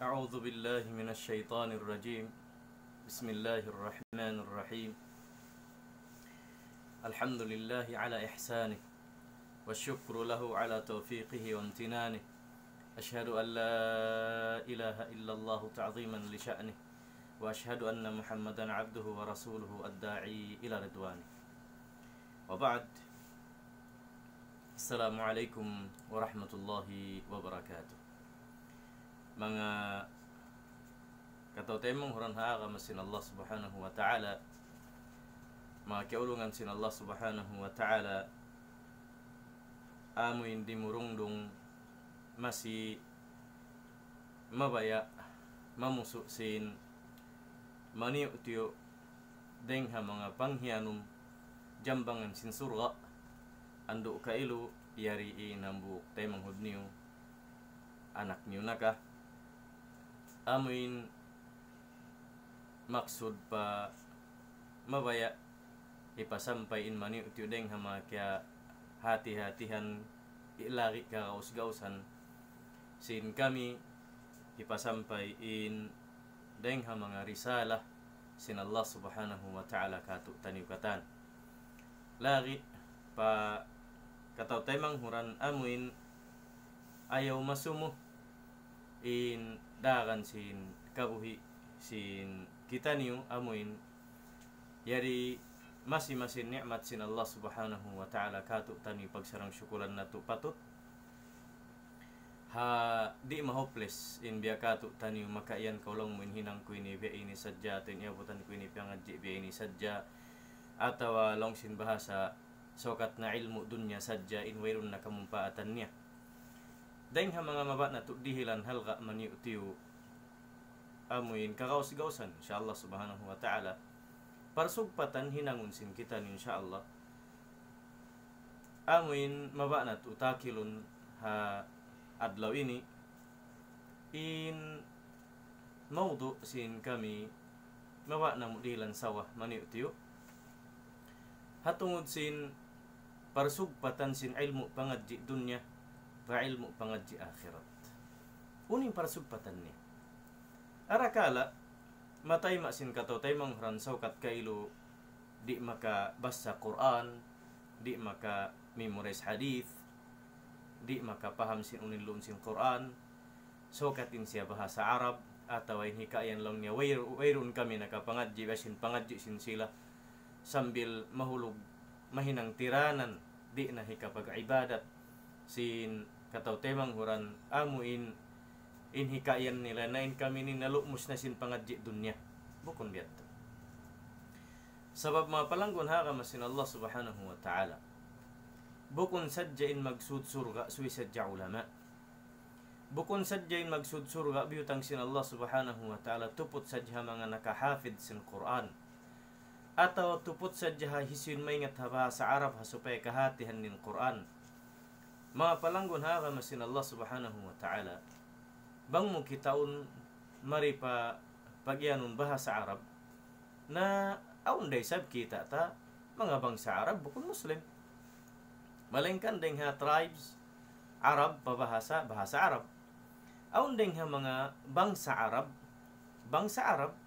أعوذ بالله من الشيطان الرجيم. بسم الله الرحمن الرحيم. الحمد لله على إحسانه والشكر له على توفيقه وامتنانه. أشهد أن لا إله إلا الله تعظيما لشأنه، وأشهد أن محمدا عبده ورسوله الداعي إلى رضوانه. وبعد، السلام عليكم ورحمة الله وبركاته. Mga katautemong huran haaga masin Allah subhanahu wa ta'ala, mga kiulungan sin Allah subhanahu wa ta'ala, amoy hindi murungdong masi mabaya mamuso sin maniutiyo dengha mga panghianum jambangan sin surga ando kailu yari inambuk temang hudniyo anak niyo naka amoin maksud pa mabaya ipasampayin mani utiudeng hama kaya hati-hatihan ilari kagaus-gausan sin kami ipasampayin deng hama nga risalah sin Allah subhanahu wa ta'ala katu taniukatan lagi pa kataw temang huran amuin ayaw masumuh in dagan sin kabuhi sin kita niyo amuin yari masin nikmat sin Allah subhanahu wa ta'ala katu tani pagsarang syukuran natu patut ha di mahopeless in biya katu tani makaian kaulong mo hinang ko ini biya ini sadya tin iabutan ko ini piangadji biya ini sadya atawa long sin bahasa sokat na ilmu dunya sadya in wayrun na kamumpaatan niya. Dahil ha mga mabat na dihilan halga maniutiyo amuin kagaus-gausan insyaAllah subhanahu wa ta'ala parsugpatan hinangun sin kita ni insyaAllah amuin mabat na utakilun ha adlaw ini in maudu sin kami mabat na mudilan sawah maniutiyo hatungod sin parsugpatan sin ilmu pangadji dunya pa ilmu pangadji akhirat. Uning parsugpatan ni arakala matay masin katotay manghuran saukat kailu di maka basa Quran, di maka memorize hadith, di maka paham sin unilun sin Quran, saukatin siya bahasa Arab atau ay hikayan lang niya wayrun kami nakapangadji basin pangadji sin sila sambil mahulog mahinang tiranan di na hikapag ibadat sin kataw temang huran amuin in hikayan nila na in kami ni nalukmus na sin pangadji dunya bukon biyat sabab mga palanggon haka masin Allah subhanahu wa ta'ala bukon sadya in magsud surga suwi sadya ulama bukon sadya in magsud surga biyutang sin Allah subhanahu wa ta'ala tupot sadya mga nakahafid sin Quran atau tupot sadya hisin maingat bahasa Arab supaya kahatihan nin Quran. Mga palanggon haka masin Allah subhanahu wa ta'ala bang mo kitaon maripa pagyanun bahasa Arab na aunday sab kita ta mga bangsa Arab bukon Muslim malengkan deng ha tribes Arab pabahasa bahasa Arab aunday ha mga bangsa Arab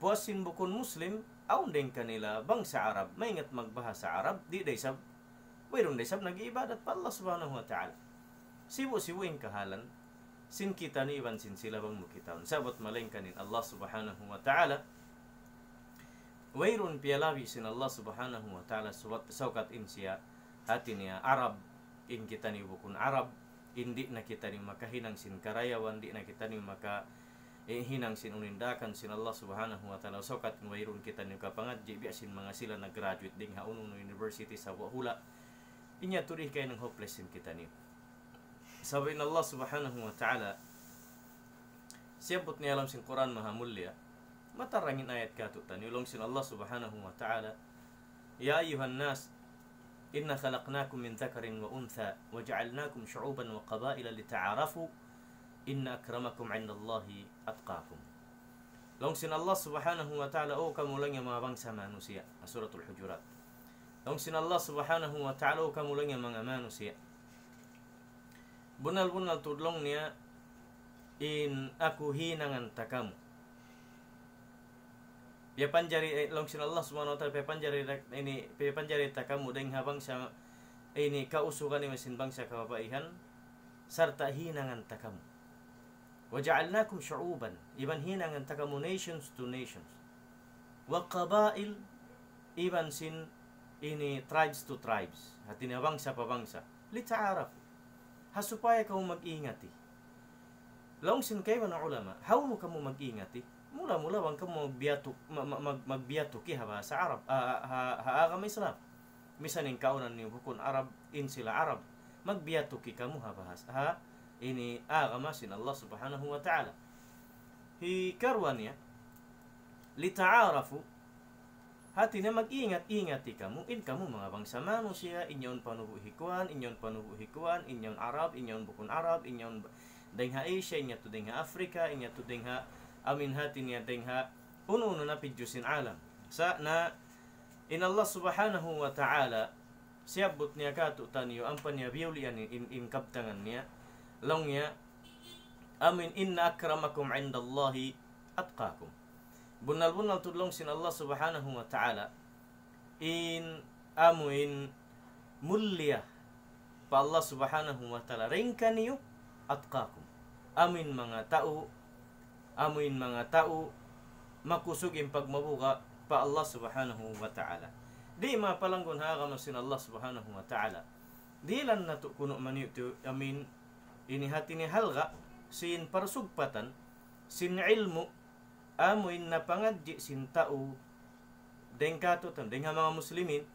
puasin bukon Muslim aunday kanila bangsa Arab maingat magbahasa Arab di day sab mayroon day sab nag-iibadat pa Allah subhanahu wa ta'ala. Sibu-sibuin kahalan, sin kita ni iban sin sila bang mukitaon. Sabot malengkanin Allah subhanahu wa ta'ala. Mayroon piyalawi sin Allah subhanahu wa ta'ala saukat in siya hati niya Arab. In kita ni bukun Arab. Hindi na kita ni makahinang sin karayawan. Hindi na kita ni hinang sin unindakan sin Allah subhanahu wa ta'ala. Saukat mayroon kita ni kapangadji biasin mga sila na graduate ding haunong university sa wahula. Inya turih kayo ng hopeless sin kita niyo. Sabihin Allah subhanahu wa ta'ala, siyabot niya alam sin Quran mahamulya, matarangin ayat katutan, yulong sin Allah subhanahu wa ta'ala, Ya ayuhan nas, inna khalaqnakum min dhakarin wa untha, wa ja'alnakum syu'uban wa qabaila lita'arafu, inna akramakum 'inda Allahi atqakum. Long sin Allah subhanahu wa ta'ala, o kamu lang yung mga bangsa manusia, Suratul Hujurat. Long sin Allah subhanahu wa ta'ala kamu lang yung mga manusia. Bunal-bunal tudlong niya in aku hinangan takamu. Piapanjari long sin Allah subhanahu wa ta'ala piapanjari takamu deng habang sa ini kausukan ni masin bangsa kababaihan sarta hinangan takamu. Waja'alnakum syu'uban, iban hinangan takamu nations to nations. Wa qabail, iban sin ini tribes to tribes. Hatina bangsa pa bangsa. Lita'araf. Hasupaya kamu mag-ingati. Long sin kayo ng ulama, how mo kamu mag-ingati? Mula-mula wang kamu magbiyato ki haba sa Arab, haagam Islam. Misanin kaunan ni hukun Arab, in sila Arab. Magbiyato ki kamu habahas. Ini agama sin Allah subhanahu wa ta'ala. Hi karwannya, lita'arafu, hati na mag-ingat-ingati kamu, in kamu mga bangsa manusia, inyon panubuhikuan, inyon Arab, inyon bukun Arab, inyon dengha Asia, inyo to dengha Afrika, inyo to dengha amin hati niya dengha uno na pidjusin alam. Sa na in Allah subhanahu wa ta'ala siyabot niya kato taniyo ang panya biulian in kaptangan niya long niya amin inna akramakum indallahi atqakum. Bunal-bunal tudlong sin Allah subhanahu wa ta'ala in amuin mulia pa Allah subhanahu wa ta'ala ringkan niyo atqakum. Amin mga tao makusugin pagmabuka pa Allah subhanahu wa ta'ala. Di mapalanggon hagam sin Allah subhanahu wa ta'ala. Di lan na kuno manito amin inihati ni halga sin parsugpatan sin ilmu amuin na pangadji sin tao dengkato tan dengha mga muslimin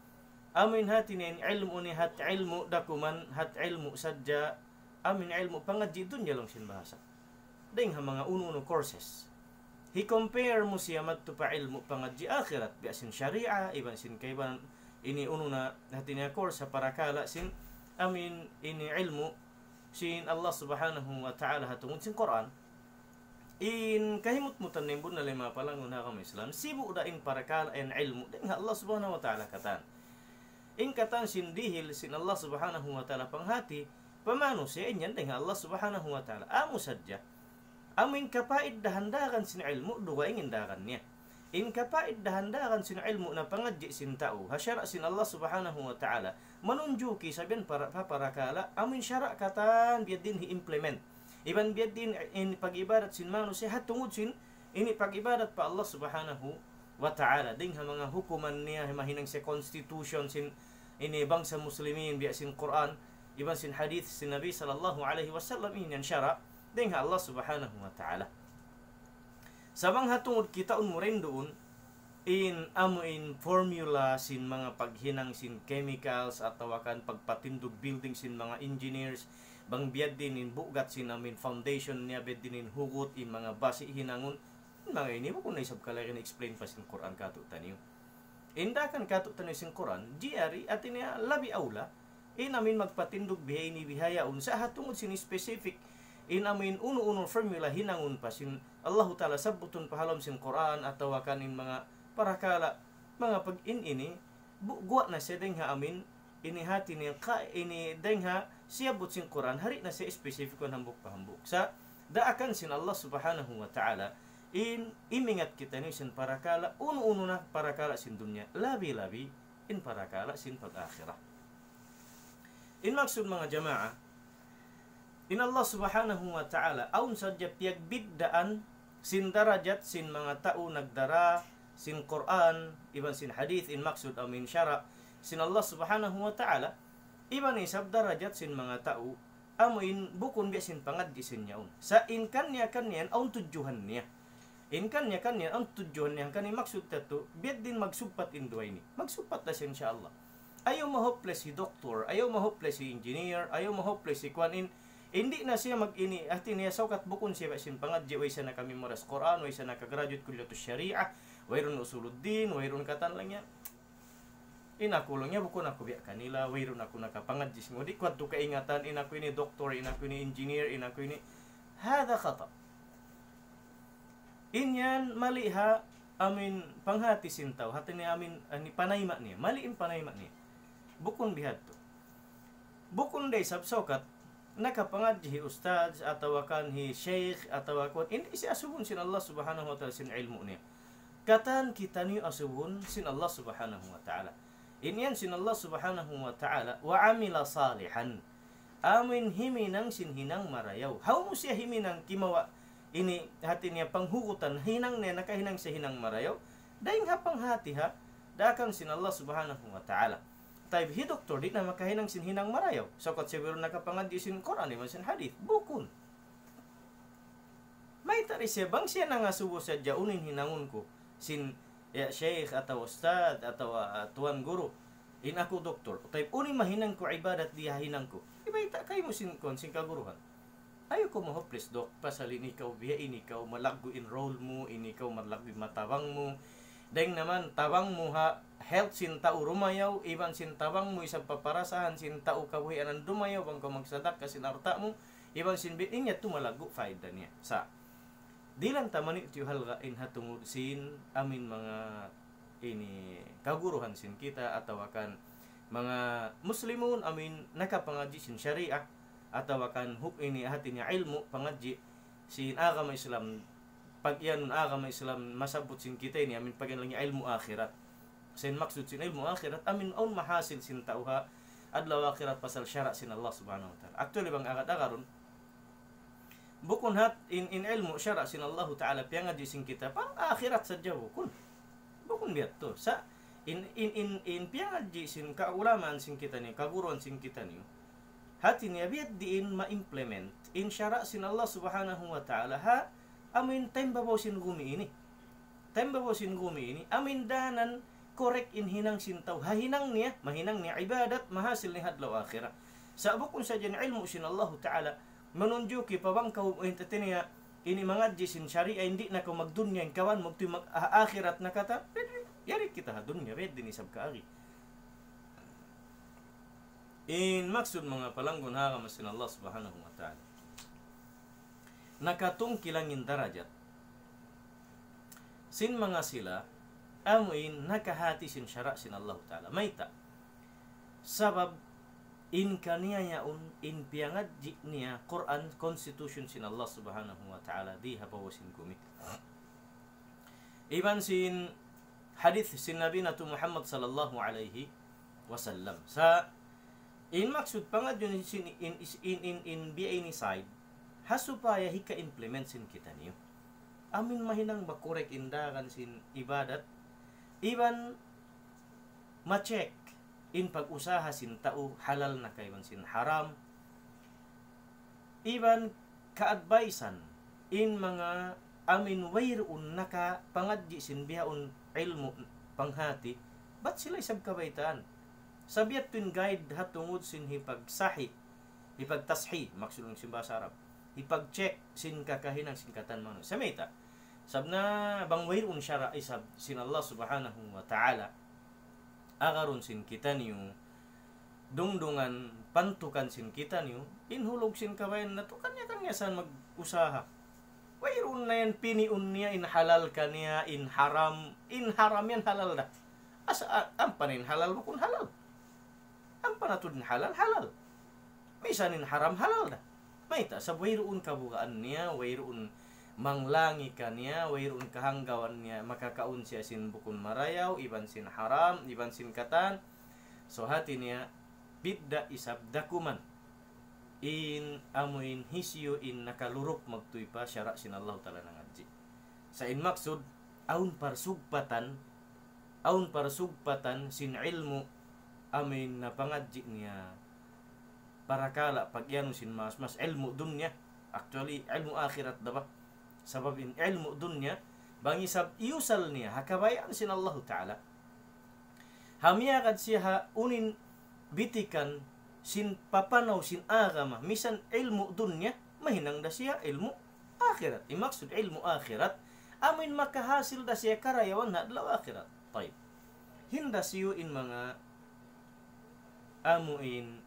amin hati ni ilmu ni hat ilmu dakuman hat ilmu sadya amin ilmu pangadji dunya lang sin bahasa dengha mga uno courses. He compare mo siya madto pa ilmu pangadji akhirat biasin syariah iban sin kayban ini uno na hati niya course sa parakala sin amin ini ilmu sin Allah subhanahu wa ta'ala hatungod sin Quran in kahimut-mutan na imbun na lima palangon na kami Islam sibu da in parakala in ilmu din Allah subhanahu wa ta'ala katan in katan sin dihil sin Allah subhanahu wa ta'ala panghati pamano siya inyan din Allah subhanahu wa ta'ala amo sadya amin kapait dahandakan sin ilmu duwa ingin dakan niya in kapait dahandakan sin ilmu na pangadji sin tao hasyara sin Allah subhanahu wa ta'ala manunjuki sabihan para parakala amin syara katan biad din hi-implement iban biad din in pag-ibadat sin manusia hatungod sin ini pag-ibadat pa Allah subhanahu wa ta'ala ding ha mga hukuman niya mahinang sa constitution sin ini bangsa muslimin biya sin Quran iban sin hadith sin Nabi sallallahu alaihi wasallam in syara ding ha Allah subhanahu wa ta'ala sabang hatungod kita unmurin doon in amuin formula sin mga paghinang sin chemicals at tawakan pagpatindog building sin mga engineers bang biad din in bugat sin amin foundation niya biad din in hugot in mga basi hinangon mga ini mo kung naisab kalayan explain pa sin Quran kato taniyo indakan kato taniyo sin Quran GRI at niya labi aula in amin magpatindog bihay ni bihayaon sa hatungod sin specific in amin uno formula hinangon pa sin Allah ta'ala sabuton pahalom sin Quran at tawakan in mga parakala mga pag ini guwa na siya dengha amin inihati niya ka ini dengha siya butsin Quran hari na siya specific on hambuk pahambuk sa daakan sin Allah subhanahu wa ta'ala in imingat kita ni sin parakala uno na parakala sin dunya labi-labi in parakala sin pag-akhirah in maksud mga jamaah in Allah subhanahu wa ta'ala aun sadya piyag bigdaan sin darajat sin mga tao nagdara sin Quran, iban sin hadith, in maksud amin syara, sin Allah subhanahu wa ta'ala, iban isab darajat sin mga tao, amuin bukon biya sin pangaddi sin yaon. Sa in kanya aun tujuhan niya. In kanya aun tujuhan niya, kani maksud tato, biyad din magsugpat in duway ni. Magsugpat na siya insyaAllah. Ayaw mahopeless si doktor, ayaw mahopeless si engineer, ayaw mahopeless si kwan in, hindi na siya mag-ini, ati niya saukat bukon siya sin pangaddi, way sa na kami moras Quran, way sa nakagraduate kulyato syariah, wayron usuluddin, wayron katan lang niya. Inakulong niya, bukon ako biya kanila, wayron ako nakapangadjis mo. Di kwad to kaingatan, inako ini doktor, inako ini engineer, inako ini. Hada khata. Inyan, mali ha, amin, panghati sintaw, hati niya amin, panayma niya, mali in panayma niya. Bukon bihad to. Bukon day sabsokat, nakapangadji ustad atau kan hi sheikh atau kan hindi siya asubun sin Allah subhanahu wa ta'ala sin ilmu niya. Katan kita niyo asubun sin Allah subhanahu wa ta'ala. Inyan sin Allah subhanahu wa ta'ala wa amila salihan. Amin himinang sin hinang marayaw. How mo siya himinang kimawa ini hati niya panghugutan hinang niya nakahinang sa hinang marayaw. Daing hapang hati ha. Dakan sin Allah subhanahu wa ta'ala. Taib hi doktor di na makahinang sin hinang marayaw. Sokot siya biro nakapangadji sin Quran iman sin hadith. Bukun. May tari siya bang siya nangasubo sa jaunin hinangun ko. Sin ya sheikh atau ustad atau tuan guru. In ako doktor. Taib uni mahinang ko ibadat diya hinang ko. Iba ita kayo mo sin kaguruhan. Ayaw ko mo hopeless dok. Pasalin ikaw biya ini ikaw malaggo enroll mo. Ini ikaw malaggo matabang mo. Dahil naman tabang mo ha. Health sin tao rumayaw, iban sin tabang mo isang paparasahan sin tao kabuhian ang dumayaw bang ka magsadak kasi narta mo, iban sin bitin niya tumalago faida niya. Sa dilan tamani iti halga in hatungod sin amin mga ini kaguruhan sin kita atau akan mga muslimun amin nakapangadji sin syariah atau akan huk ini hati niya ilmu pangadji sin agama Islam pag yan agama Islam masabot sin kita ini amin pag yan lang ilmu akhirat. Sin maksud sin ilmu akhirat amin on mahasil sin tauha adlaw akhirat pasal syara sin Allah subhanahu wa ta'ala. Actually bang agad-agaron bukun hat in ilmu syara sin Allah ta'ala piangadji sin kita pang akhirat sadya bukun biat to sa in piangadji sin kaulaman sin kita ni kaguruan sin kita ni hati niya biat diin ma-implement in syara sin Allah subhanahu wa ta'ala ha amin time babaw sin gumi ini amin danan korek in hinang sintaw hahinang niya mahinang niya ibadat mahasil ni hadlaw akhirah sa bukun sa jan ilmu sin Allah ta'ala manunjuki pabangkaw o intatinya ini mangadji sin syariah hindi na ko magdunya in kawan magtuy mag akhirat na kata yari kita ha dunya red din isab kaagi in maksud mga palanggon ha masin Allah subhanahu wa ta'ala nakatungkilangin darajat sin mga sila amuin nakahati sin syara sin Allah ta'ala maita sabab in kaniya yaun in piangadji niya Quran constitution sin Allah subhanahu wa ta'ala di hapawasin kumi iban sin hadith sin Nabi natu Muhammad sallallahu alaihi wasallam sa in maksud pangadyon sin in BA ni side hasupaya hika implement sin kita niyo amin mahinang bakorek indagan sin ibadat iban ma-check in pag-usaha sin tao halal na kayban sin haram iban ka-advisean in mga amin wayroon naka pangadji sin bihaon ilmu panghati bat sila isab kabaitaan sabiat twin guide hatungod sin hipagsahi hipagtashi maksudong sin bahasa Arab hipag-check sin kakahinang sin katanman sa meta sabna bang wayroon syara isab sin Allah subhanahu wa ta'ala agaron sin kita niyo dungdungan pantukan sin kita niyo inhulog sin kabayan na to kanya-kanya saan mag-usaha wayroon na yan piniun niya in halal kaniya in haram yan halal da asa ampanin halal bukun halal ampanatudin halal misanin haram halal da may ta sa wayroon kabugaan niya wayroon manglangi kaniya wayroon kahanggawan niya makakaun siya sin bukun marayaw iban sin haram iban sin katan so hati niya bidda isab dakuman in amuin hisyo in nakalurok magtuy pa syara sin Allah ta'ala nangadji sa in maksud aun parsugpatan sin ilmu amin na pangadji niya para kala pagyano sin mas ilmu dunya actually ilmu akhirat da ba sabab in ilmu dunya bangi sab iusal niya hakabayan sin Allah ta'ala hamiyakad siya unin bitikan sin papanaw sin agama misan ilmu dunya mahinang da siya ilmu akhirat imaksud ilmu akhirat amin makahasil da siya karayawan hadlaw akhirat tayo hinda siyo in mga amuin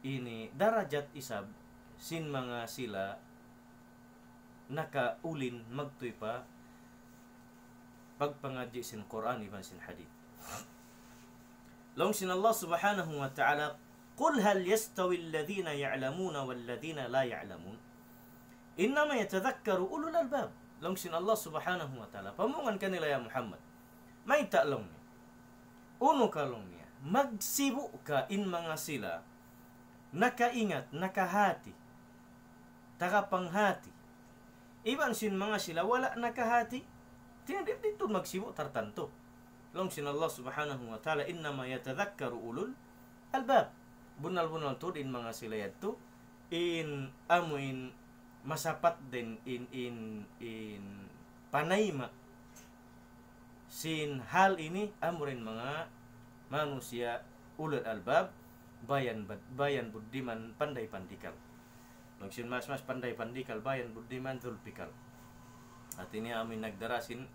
ini darajat isab sin mga sila nakaulin magtuy pa pagpangadji sin Quran iban sin hadith long sin Allah subhanahu wa ta'ala Qul hal yastawi alladhina ya'lamuna walladhina la ya'lamun. Innama yatadhakkaru ulul albab. Longsin Allah subhanahu wa ta'ala. Pamungan kanila ya Muhammad. May talong niya. Uno kalong niya. Magsibu ka in mga sila. Nakaingat, nakahati. Takapanghati. Iban sin mga sila wala nakahati. Tinadip dito magsibu tartanto. Longsin Allah subhanahu wa ta'ala. Innama yatadhakkaru ulul albab. Bunal-bunal to din mga sila yato in amuin masapat din in panayma sin hal ini amurin mga manusia ulul albab bayan budiman pandai pandikal sin mas pandai pandikal bayan budiman zulpikal at ini amin nagdarasin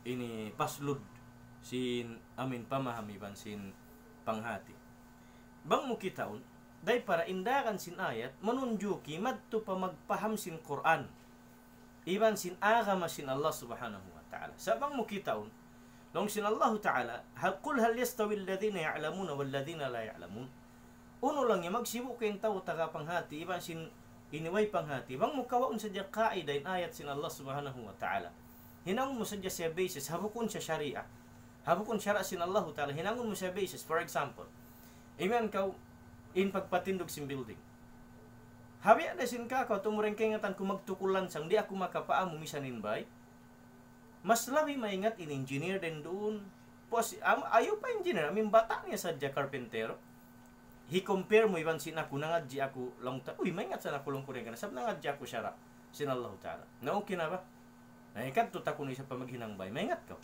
ini paslud sin amin pamahami ban sin panghati. Bang mo kitaon, day para indakan sin ayat, manunjuki madto pa magpaham sin Quran. Iban sin agama sin Allah subhanahu wa ta'ala. Sa bang mo kitaon, long sin Allah ta'ala, qul hal yastawi alladhina ya'lamuna walladhina la ya'lamun. Uno lang niya, magsibu kayong tao tagapanghati, iban sin iniway panghati. Bang mo kawaon sa diya kaida in ayat sin Allah subhanahu wa ta'ala. Hinangon mo sa diya siya basis, habukon siya sharia. Habukon syara sin Allah ta'ala, hinangon mo siya basis. For example, iman kau in pagpatindog sin building. Habi ada sin ka tumureng kengatan ko magtukulan sang di ako makapaamo misanin bay. Mas labi maingat in engineer din doon. Ayaw pa engineer, amin bata niya sa carpentero. He compare mo iban sin ako nangadji ako long ta. Uy, maingat sa nakulong ko rin kana. Sab nangadji ako syara sin Allah ta'ala. Na okay na ba? Naikat to ta ko ni sa pamaghinang bay. Maingat ka.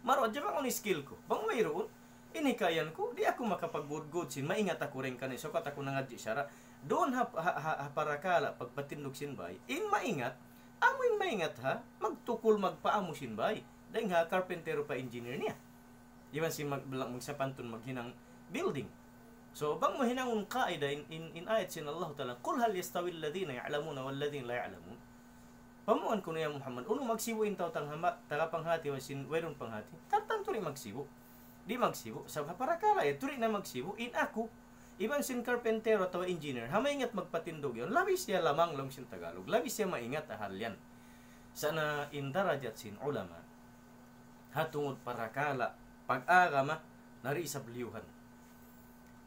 Maro adya bang ni skill ko. Bang mayroon inikayan ko, di ako makapag-good sin, maingat ako rin kanin, so kat ako nangadji syara, doon parakala, pagpatindog sin bay, in maingat, amoin maingat ha, magtukol magpaamo sin bay, dahil ha, carpentero pa engineer niya, iban sin magsapantun maghinang building. So, bang mahinangon kaida in ayat sin Allah ta'ala, qul hal yastawi alladhina ya'lamuna walladhina la ya'lamun. Pamuan ko niya Muhammad, uno magsibu in tao tagapanghati, sin wayron panghati, tatanto rin magsibu. Di magsibu sa parakala turi na magsibu in ako iban sin carpentero atau engineer hamaingat magpatindog yon labis siya lamang long sin Tagalog labis siya maingat ahal yan sana indarajat sin ulama hatungod parakala pag-agama nari isabliuhan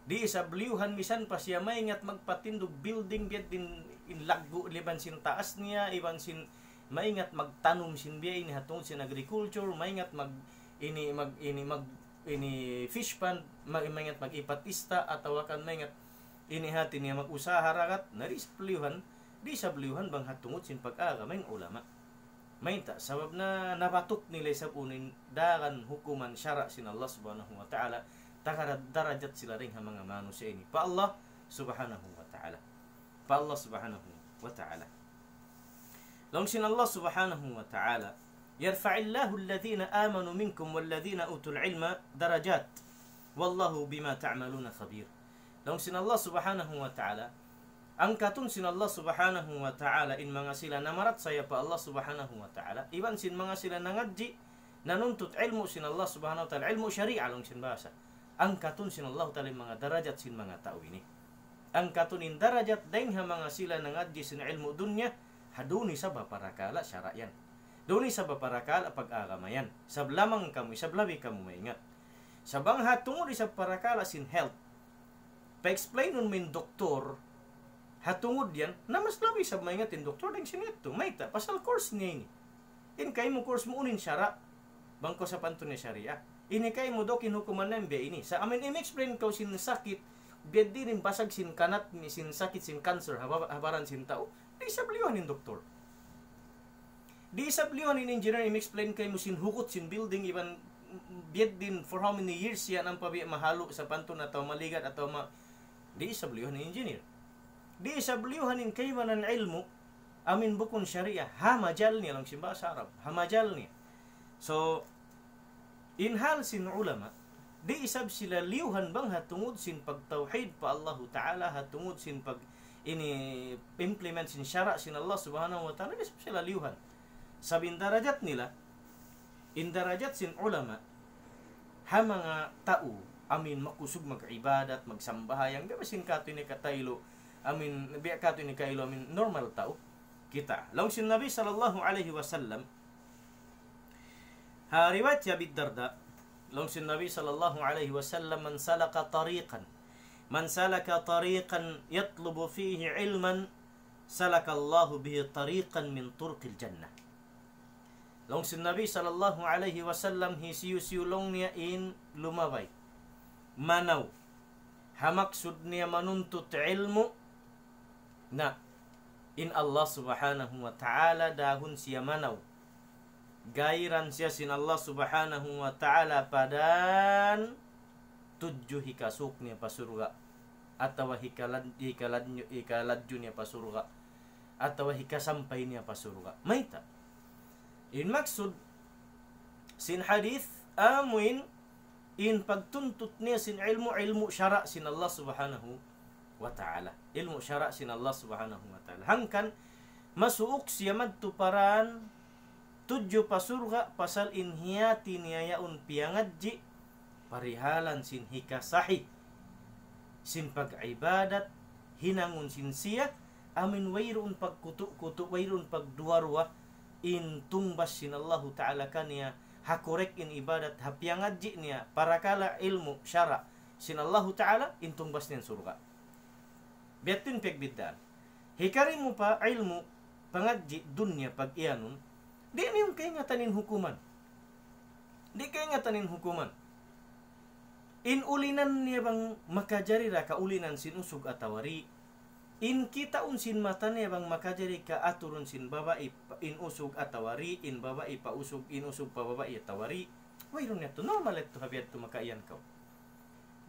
di isabliuhan misan pa siya maingat magpatindog building biad din in laggo liban sin taas niya iban sin maingat magtanom sin biya ini hatungod sin agriculture maingat ini fish pond maingat mag-ipatista at tawakan maingat inihati niya mag-usaha ragat nari sa bliuhan bang hatungod sin pag-agama ng ulama mainta sabab na nabatok nila sa unin daran hukuman syara sin Allah subhanahu wa ta'ala darajat sila ring ha mga manusia ini pa Allah subhanahu wa ta'ala long sin Allah subhanahu wa ta'ala يرفع الله الذين آمنوا منكم والذين أوتوا العلم درجات والله بما تعملون خبير. Long sin Allah subhanahu wa ta'ala angkatun sin Allah subhanahu wa ta'ala in mga sila namarat saya pa Allah subhanahu wa ta'ala iban sin mga sila nangadji nanuntut ilmu sin Allah subhanahu wa ta'ala ilmu syari'a long sin basa angkatun sin Allah ta'ala mga darajat sin mga tao ini angkatun in darajat daing ha mga sila nangadji sin ilmu dunya haduni sa parakala syara'yan doon sa paparakal pag-agamayan. Sablamang kamu, sablabi kamu maingat. Sabang hatungod sa parakala sin health. Pa-explain nun min doktor, hatungod yan, na mas labi sa maingat in doktor, din sinito. Mayta, pasal course niya ini. In kayo mo course mo unin syara, bangko sa pantun ni syariah. Ini kayo mo dokin hukuman na biya ini. Sa amin, im-explain ko sin sakit, biya din basag sin kanat, sin sakit, sin cancer, habaran sin tao, di sabliwan in doktor. Di sabliwan in engineer im-explain kay mo sin hukot sin building iban biad din for how many years yan ang pabi mahalo sa panton atau maligat atau di sabliwan in engineer. Di sabliwan in kaymanan ilmu amin bukun syariah hamajal niya lang simba sa Arab hamajal niya. So in hal sin ulama di isab sila liuhan bang hatungod sin pagtauhid pa Allah Ta'ala hatungod sin pag ini implement sin syara sin Allah Subhanahu wa Ta'ala di isab sila liuhan. Sabing darajat nila, in darajat sin ulama, ha mga tao, amin makusog mag-ibadat, magsambahayang, di ba sin kato ni kataylo, amin, biya kato ni kailo, amin, normal tao, kita. Laung sin Nabi sallallahu alaihi wasallam, riwayat si Abi Darda, laung sin Nabi sallallahu alaihi wasallam, man salaka tariqan yatlubu fihi ilman, salaka Allahu bihi tariqan min turqil jannah. Laung sin Nabi sallallahu alaihi wasallam hisiyusiyulong niya in lumabay. Manaw. Hamaksud niya manuntut ilmu na in Allah subhanahu wa ta'ala dahon siya manaw. Gairan siya sin Allah subhanahu wa ta'ala padan tudyo hikasuk niya pasurga. Atawa hikaladyo niya pasurga. Atawa hikasampay niya pasurga. Mayta. In maksud sin hadith amuin in pagtuntut niya sin ilmu syara sin Allah subhanahu wa ta'ala. Ilmu syara sin Allah subhanahu wa ta'ala. Hangkan masuok siya magtuparan tudyo pasurga pasal inhiyati niya yaun piyangadji parihalan sin hikasahi sin pag-ibadat hinangun sin siya amin wayroon pagkutu-kutu wayroon pagduwarwa in tumbas sin Allah ta'ala kaniya hakorek in ibadat hapiyangadji niya para kala ilmu syara sin Allah ta'ala in tumbas niyan surga. Biatin pagbiddaan. Hikari mo pa ilmu pangadji dunya pag iyanun, di niyong kaingatanin hukuman. Di kaingatanin hukuman. In ulinan niya bang makajari ra kaulinan sin usog atawari, in kita unsin mata niya bang makajari ka aturun sin babae in usog atawari, in babae pa usog, in usog pa babae atawari. Wayron niya to, normal ito habiyat to makaiyan ka.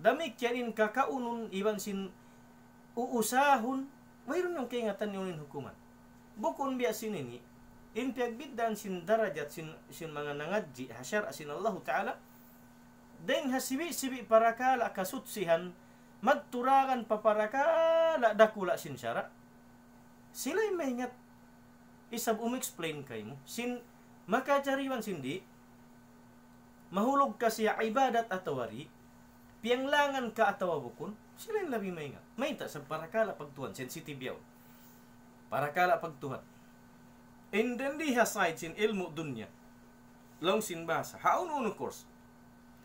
Damik yan in kakaunun iban sin uusahon, wayron yung kaingatan yung hukuman. Bukon biya sinini, in piagbiddan sin darajat sin mga nangadji, hasyar sin Allah Ta'ala, dahil hasibi-sibi para kala kasutsihan, magturakan paparakala dakula sin syara. Sila'y mahingat isab explain kay mo. Sin makajariwan sindi, mahulog ka siya ibadat atawari, piyanglangan ka atawa bukon, sila'y labi mahingat. Mahinta sa parakala pagtuhan, sensitive yaw. Parakala pagtuhan. And then di haside sin ilmu dunya, long sin basa, haun-uno course,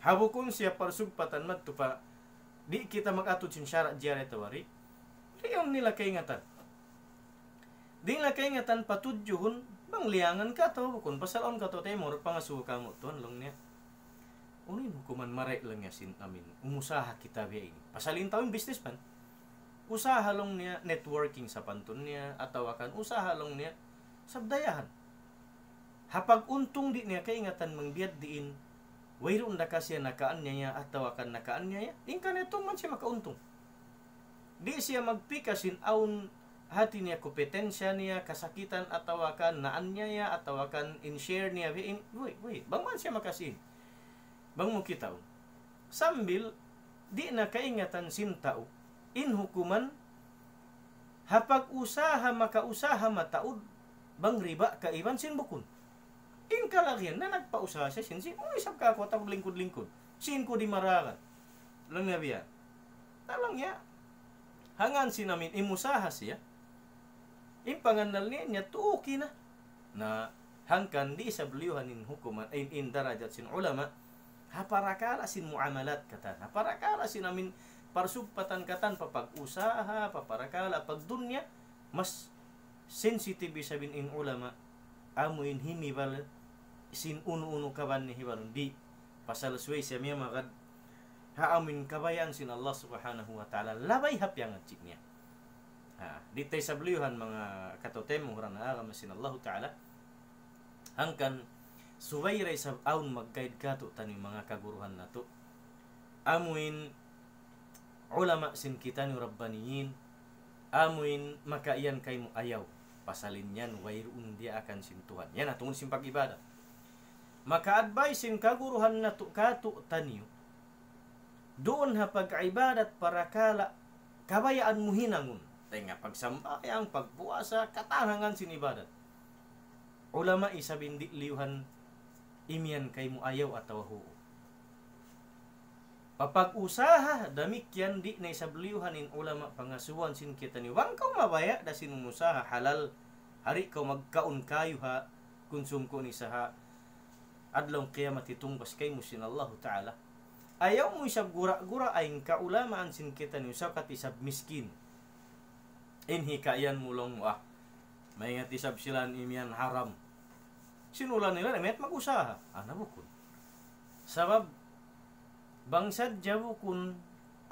habukon siya parsugpatan magtupa, di kita mag-atod sin syara jari tawari, di yung nila kaingatan. Di nila kaingatan patudyohon, bang liangan ka to, kung pasalaon ka to, temor, pangasuka mo to, lang niya. Unin hukuman maray lang niya sin amin, umusaha kita biya ini. Pasalin tawin businessman, usaha lang niya, networking sa pantun niya, atawakan, usaha lang niya, sabdayahan. Hapag untong di niya kaingatan mangbiyad diin, wayroon na kasi nakaan niya atawakan nakaan niya, ingka netong man siya makauntong. Di siya magpikasin aun hati niya kompetensya niya, kasakitan atawakan naan niya atawakan in-share niya, bang man siya makasin. Bang mo kitaw. Sambil, di na kaingatan sintao, in hukuman, hapag usaha makausaha mataod, bang riba kaiban sin bukon. In kalagyan na nagpausaha siya sin isap ka ako tawag lingkod-lingkod. Sin ko di marakan. Lang nga biya. Talang ya. Hangan sinamin imusaha siya. In pangandal niya tuuki na. Na hangkan di sa beliuhan in hukuman in darajat sin ulama. Haparakala sin muamalat katan. Haparakala sin amin parsugpatan katan papag-usaha, paparakala pagdunya mas sensitive sabin in ulama amuin himibal sin uno-uno kaban ni hibalon di pasal suway siya miya magad haamin kabayan sin Allah subhanahu wa ta'ala labay hapyang at niya. Di tayo sa bliyuhan mga katotem mong ranaaram sin Allah ta'ala hangkan suway ray sa aun mag-guide ka to taning mga kaguruhan na to amuin ulama sin kita ni rabbaniyin amuin makaiyan kay mo ayaw pasalin yan wayroon dia akan sintuhan yan atungod sin pag-ibada maka-advise sin kaguruhan na to kato tanyo doon ha pag-ibadat para kala kabayaan mo hinangon tayo nga pagsambayang pagbuasa katangangan sin ibadat ulama isabindi liuhan imian kay mo ayaw at tawaho Papag-usaha damikyan di na isabliuhan in ulama pangasuan sin kita ni wang kaw mabaya da sinumusaha halal hari kaw magkaon kayo ha konsum ko ni saha adlaw kiyamat itumbas kay mo sin Allah Ta'ala. Ayaw mo isab gura-gura ay kaulamaan sin kita ni usaw kat isab miskin. Inhi kayan mulong mo may nga isab sila imian haram. Sinulan nila met mag-usaha. Nabukod. Sabab bangsad jabukun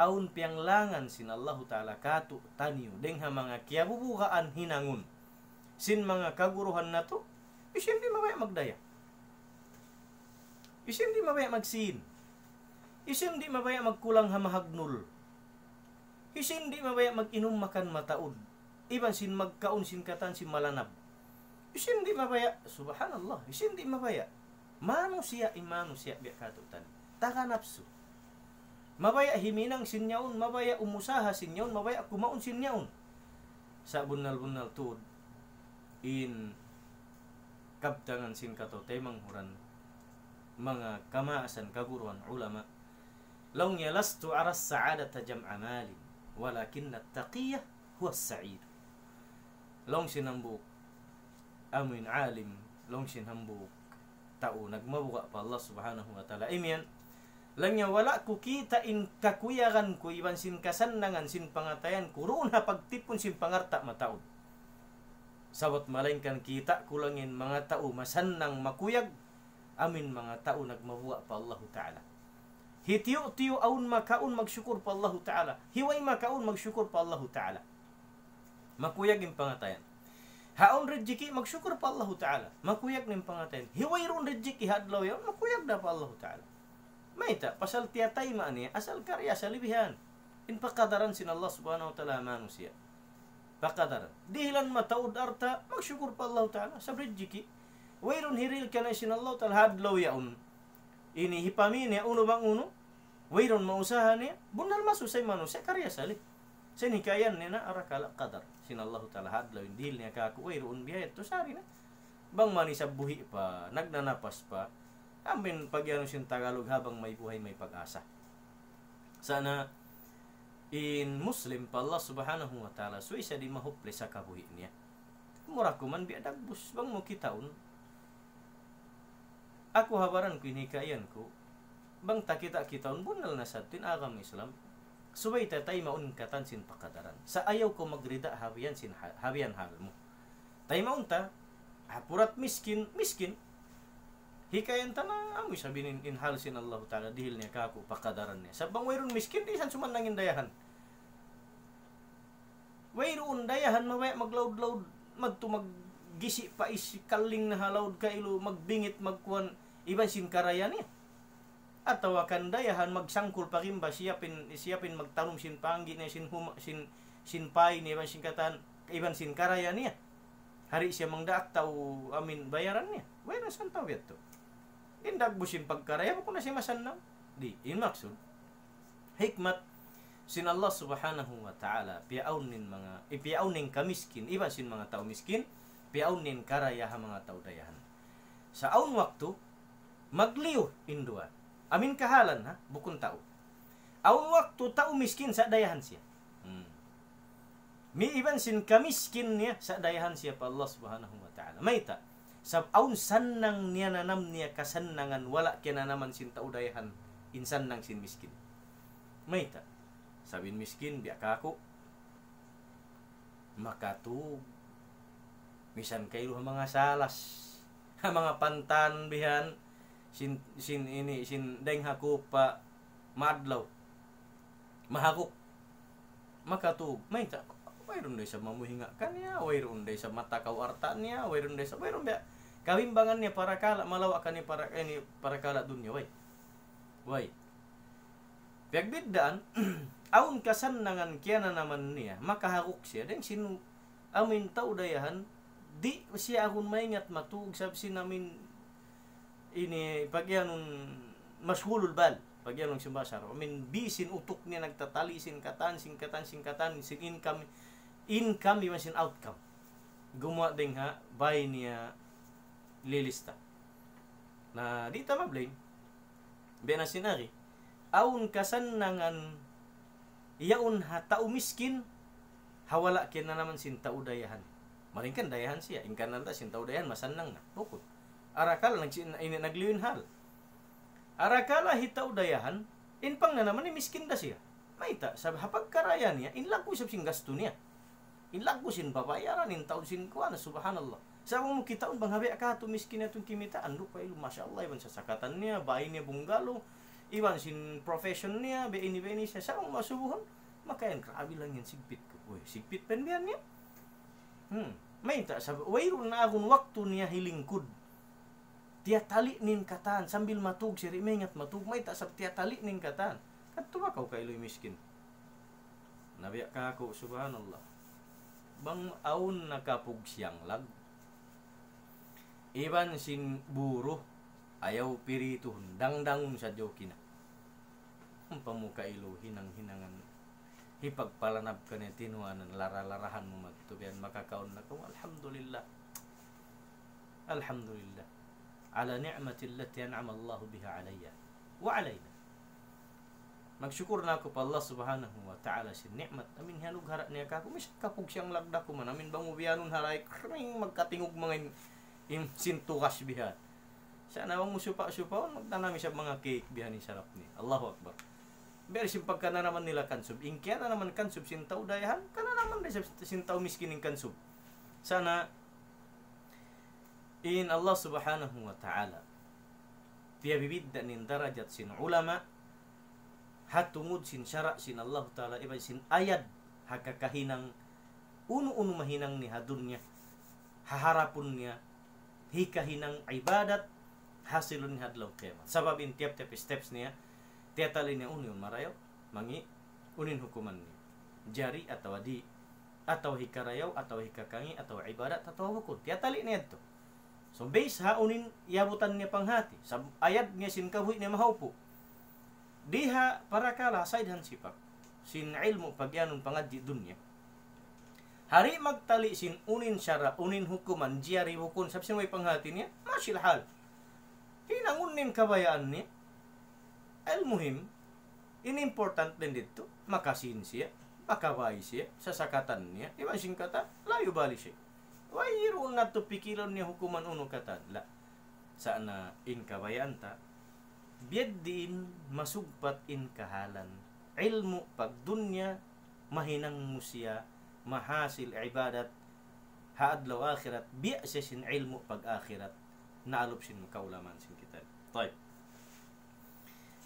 aun pianglangan sin Allah Ta'ala katu taniyo dengha mga kiabubukaan hinangun sin mga kaguruhan na to isin di mabaya magdaya, isin di mabaya magsin, isin di mabaya magkulang hamahagnul, isin di mabaya mag-inom makan mataud, iban sin magkaon sin katan sin malanab, isin di mabaya subhanallah, isin di mabaya manusia biya katu tani taka nafsu. Mabaya himinang sinyaon, mabaya umusaha sinyaon, mabaya kumaon sinyaon. Sa bunal-bunal tuod, in kabtangan sin kato temang huran, mga kamaasan kaguruan ulama, law yalastu aras sa'adata jam'a malin, walakin at-taqiyah huwa as-sa'id. Long sinambuk, amin alim, long sinambuk, tao, nagmabuka pa Allah subhanahu wa ta'ala. Amen. Lang niya wala ko kita in kakuyagan ko iban sin kasandangan sin pangatayan kuroon ha pagtipon sin pangarta mataod. Sabot malain kan kita kulangin mga tao masannang makuyag amin mga tao nagmabuwa pa Allah Ta'ala. Hitiyo-tiyo aun makaon magsyukur pa Allah Ta'ala. Hiway makaon magsyukur pa Allah Ta'ala. Makuyag in pangatayan. Haon rejiki magsyukur pa Allah Ta'ala. Makuyag nin pangatayan. Hiway ron rejiki hadlaw yan makuyag na pa Allah Ta'ala. Maita, pasal tiyatay maani, asal karya sa libihan. In pakadaran sin Allah subhanahu wa ta'ala manusia. Pakadaran. Dihilan mataud arta, magsyukur pa Allah ta'ala sa bridjiki. Wayron hiril ka na sin Allah ta'ala hadlaw yaon. Ini hipamin niya, uno bang uno? Wayron mausahan niya, bunal masusay manusia, karya sali. Sinikayan niya na arakala kadar. Sin Allah ta'ala hadlaw, dihil niya kaku, wayron biyayat to sari na. Bang mani sa buhi pa, nagnanapas pa, amin pagyano sin Tagalog habang may buhay may pag-asa. Sana in Muslim pa Allah subhanahu wa ta'ala so isa di mahuple sa kabuhi niya. Mura ko man biadagbus bang mo kitaon. Ako habaran ko inikayan ko bang takita kitaon bunal na sa tinagam Islam. Subay tatay maun katan sin pakadaran. Sa ayaw ko magrida habian sin habian hal mo. Tay maunta hapurat miskin hikayan tanang amoy sabihin inhal sin Allah Ta'ala dihil niya kako pakadaran niya. Sabang wayron miskin di san suman nangin dayahan. Wayron dayahan mawaya maglaud-laud magtumag gisi pa isikaling na halawd ka ilo magbingit magkuan iban sin karaya niya. At tawakan dayahan magsangkul pa rimba siyapin magtanong sin panggi niya sin pay niya iban sin katan iban sin karaya niya. Hari siya mangdaak tao amin bayaran niya. Wayron san tawid to. Indag busin pagkaraya mo kung na siya masanang. Di, in maksud. Hikmat, sin Allah subhanahu wa ta'ala, ipiaunin kamiskin, iban sin mga tao miskin, piaunin karaya ha mga tao dayahan. Sa aun waktu, magliw indua. Amin kahalan ha, bukun tao. Aun waktu, tao miskin sa dayahan siya. Mi iban sin kamiskin niya sa dayahan siya pa Allah subhanahu wa ta'ala. Maita, sab aun sannang niya nanam niya kasannangan wala kaya naman sin taudayahan insan nang sin miskin. Maita, sabin miskin biya kako makatug misan kayo mga salas ha mga pantan bihan sin deng hakupa madlaw mahakuk makatug maita wayron day sa mamuhinga kanya wayron day sa matakaw arta niya wayron biya kawimbangan niya para kala malawa ka ni para kala dunya way pagbiddaan aun kasannangan kiya na naman niya makahakuk siya den sinu amin tao dayahan di siya akong maingat matug sabi sinamin ini pagyanon mashulul bal pagyanong sumbasar amin bisin utok niya nagtatali sin katan sin income iwan sin outcome gumawa din ha bay niya lilista na di tama blame biya na sinari aun kasannangan yaun ha tao miskin hawala kin na naman sin tao dayahan. Maringkan dayahan siya, ingkan nanta sin tao dayahan masannang na. Bukod. Arakala nagliwin hal. Arakala hitaw dayahan, inpang na naman ni miskin da siya. Maita, sa hapag karaya niya, inlago siya sin gasto niya. Inlago sin babayaran, intaw sin kuha na, subhanallah. Sa mo kita bang habi ka to miskin na itong kimitaan, lupa ilo, masyaallah, iban sa sakatan niya, bahay niya bunggalo, iban sin profession niya, beini siya, sa mong masubuhon, makayan, grabe lang yan, sigpit ko. Uy, sigpit penbiyan niya. Maita, wayro na akong waktu niya hilingkod. Tiatali nin katan, sambil matug, siri mengat matug, maita, sa tiatali nin katan. Kadto ba kaw kailoy miskin? Nabiya ka ako, subhanallah. Bang aun nakapug siyang lag. Iban sin buro, ayaw pirituhon, dangdangon sa joki na. Ang pamuka ilo, hinang-hinangan. Hipagpalanab ka niya, tinuanan, laralarahan mo magtubian, makakaon na ko. Alhamdulillah. Alhamdulillah. Ala ni'mati allati an'ama Allah biha alayya wa alayna. Magsyukur na ako pa Allah subhanahu wa ta'ala si ni'mat. Amin hanug harat niya ka. Kumis kapug siyang lagda ko man. Amin bangubiyanon haray. Kring magkatingog mga sintukas biha. Sana wang musupa-supaon. Magtanami siya mga cake biha ni sarap ni. Allahu Akbar. Pero simpag ka na naman nila kansub. Ingkya na naman kansub sintaw dayahan. Ka na naman din sintaw miskining kansub. Sana in Allah subhanahu wa ta'ala piyabibidda nin darajat sin ulama hatungod sin syara sin Allah ta'ala iba sin ayad hakakahinang uno-uno mahinang ni hadun niya haharapun niya hikahinang ibadat hasilun ni hadlaw kiamat sababin tiap-tiap steps niya tiatali niya union marayaw mangi unin hukuman niya jari atau di atau hikarayaw atau hikakangi atau ibadat atau hukum tiatali niya ito. So base haunin yabutan niya panghati. Sa ayad niya sin kabuhi niya mahaupo. Diha para kala saidhan sipak. Sin ilmu pagyanon pangadji dunya. Hari magtali sin unin syara, unin hukuman, jiyari hukun sa may panghati niya, masyil hal. Hinangunin kabayaan niya. Al-muhim, in-important din dito, makasin siya, makabay siya, sa sakatan niya. Iban sin kata, layo bali siya. Wayro na to pikilan niya hukuman uno katan. La. Sana in kabayaan ta. Biyad din masugpat in kahalan. Ilmu pagdunya mahinang musya mahasil ibadat haadlaw akhirat biya siya sin ilmu pag akhirat naalop sin kaulaman sin kita. Tay.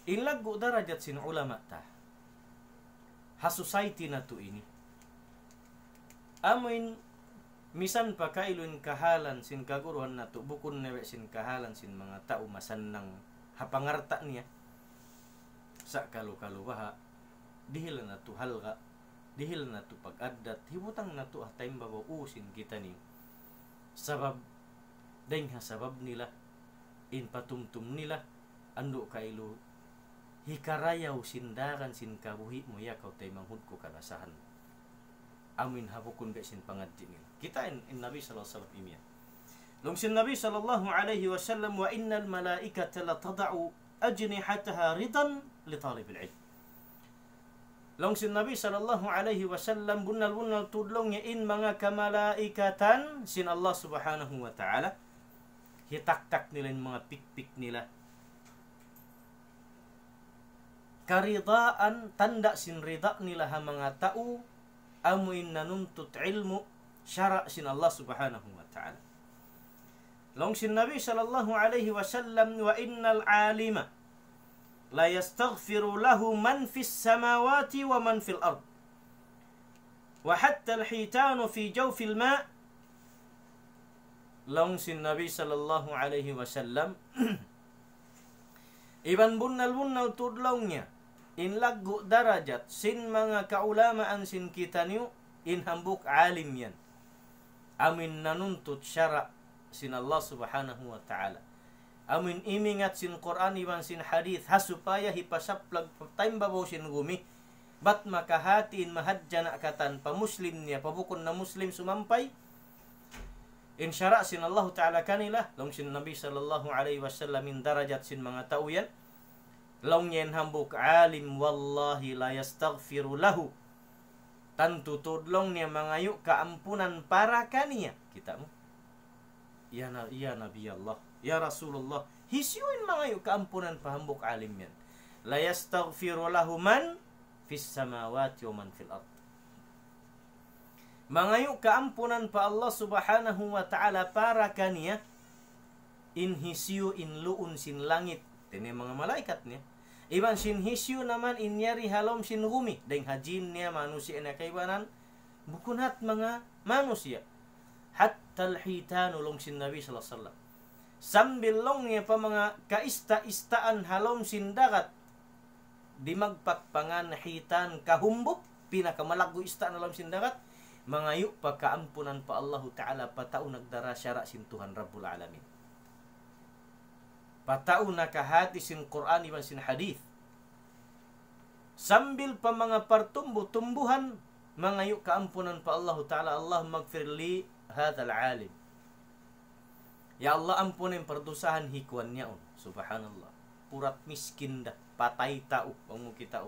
Inlago darajat sin ulama ta. Ha society na to ini. Amin misan pa kailun kahalan sin kaguruhan na to bukon newe sin kahalan sin mga tao masannang hapangarta niya sa kalu-kalubaha dihil na to halga dihil na to pag-addat hibutang na to atay babausin kita ni sabab dahil ha sabab nila in patumtum nila ando kailu hikarayaw sindakan sin kabuhi mo yakaw tay manghud ko kalasahan amin habukun be sin pangadji nila kita in Nabi sallallahu alaihi wasallam imian long sin Nabi sallallahu alaihi wasallam wa innal malaikata la tad'u ajnihataha ridan li talibil ilm long sin Nabi sallallahu alaihi wasallam bunal tudlong ya in mga kamalaikatan sin Allah subhanahu wa ta'ala hitak-tak nila mga pikpik nila karidaan tanda sin rida nila ha mga tao amuin nanuntut ilmu syara sin Allah subhanahu wa ta'ala. Long sin Nabi sallallahu alaihi wasallam wa innal alima la yastaghfiru lahu man fis samawati wa man fil ard wa hatta al hitanu fi jawfil ma. Long sin Nabi sallallahu alaihi wasallam iban bunnal tudlongnya in lagu darajat sin mga kaulamaan sin kita niyo in hambuk alim yan amin nanuntut syara sin Allah subhanahu wa ta'ala amin imingat sin Quran iban sin hadith hasupaya hipasaplag time babaw sin gumi bat makahatiin mahadjana katan pa muslim niya pabukon na muslim sumampay in syara sin Allah ta'ala kanila long sin Nabi sallallahu alaihi wasallam in darajat sin mga tao yan Long yen hambuk alim wallahi la yastaghfiru lahu. Tantu tudlong niya mangayu keampunan para kania. Kita mo. Ya Nabi Allah, ya Rasulullah, hisyuin mangayu keampunan pahambuk alim yan. La yastaghfiru lahu man fis samawati wa man fil ard. Mangayu keampunan pa Allah subhanahu wa ta'ala para kania. In hisyu in luun sin langit. Ini mga malaikat niya. Iban sin hisyu naman inyari halom sin rumi. Deng hajin niya manusia na kaibanan. Bukunat mga manusia. Hatta al-hitanu long sin Nabi sallallahu alaihi wasallam. Sambil long niya pa mga kaista-istaan halom sin dagat. Di magpakpangan hitan kahumbok. Pinakamalago istaan halom sin dagat. Mangayu pa kaampunan pa Allah Ta'ala patao nagdara syara sin Tuhan Rabbul Alamin. Patao nakahati sin Quran iban sin hadith. Sambil pa mga partumbu-tumbuhan, mangayu kaampunan pa Allah Ta'ala. Allah magfir li hadal alim. Ya Allah ampunin perdosahan hikwan niya. Subhanallah. Purat miskin dah. Patay tao. Pangu kita.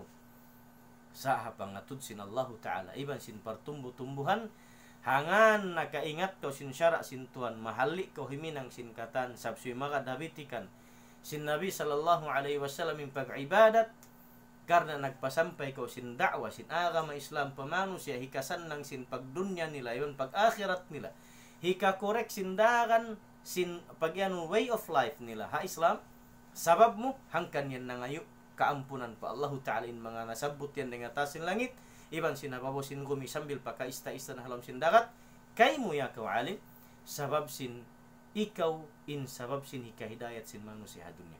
Saha pangatud sin Allah Ta'ala. Iban sin partumbu-tumbuhan. Hangan nakaingat kau sin syara sin Tuhan. Mahalik kau himinang sin katan. Sabsui maka dabitikan. Sin Nabi sallallahu alaihi wasallam yung pag-ibadat karena nagpasampay ko sin da'wa sin agama Islam pamanusia hikasan ng sin pagdunya nila yon pag-akhirat nila hika korek sin dagan sin pagyano way of life nila ha Islam sabab mo hangkan yan na ngayo kaampunan pa Allah Ta'ala in mga nasabot yan ng atasin langit iban sinababo sin gumi sambil pakaista-ista na halam sin dagat kay mo ya kaw alim sabab sin ikaw in sabab sin hikahidayat sin manusia dunia.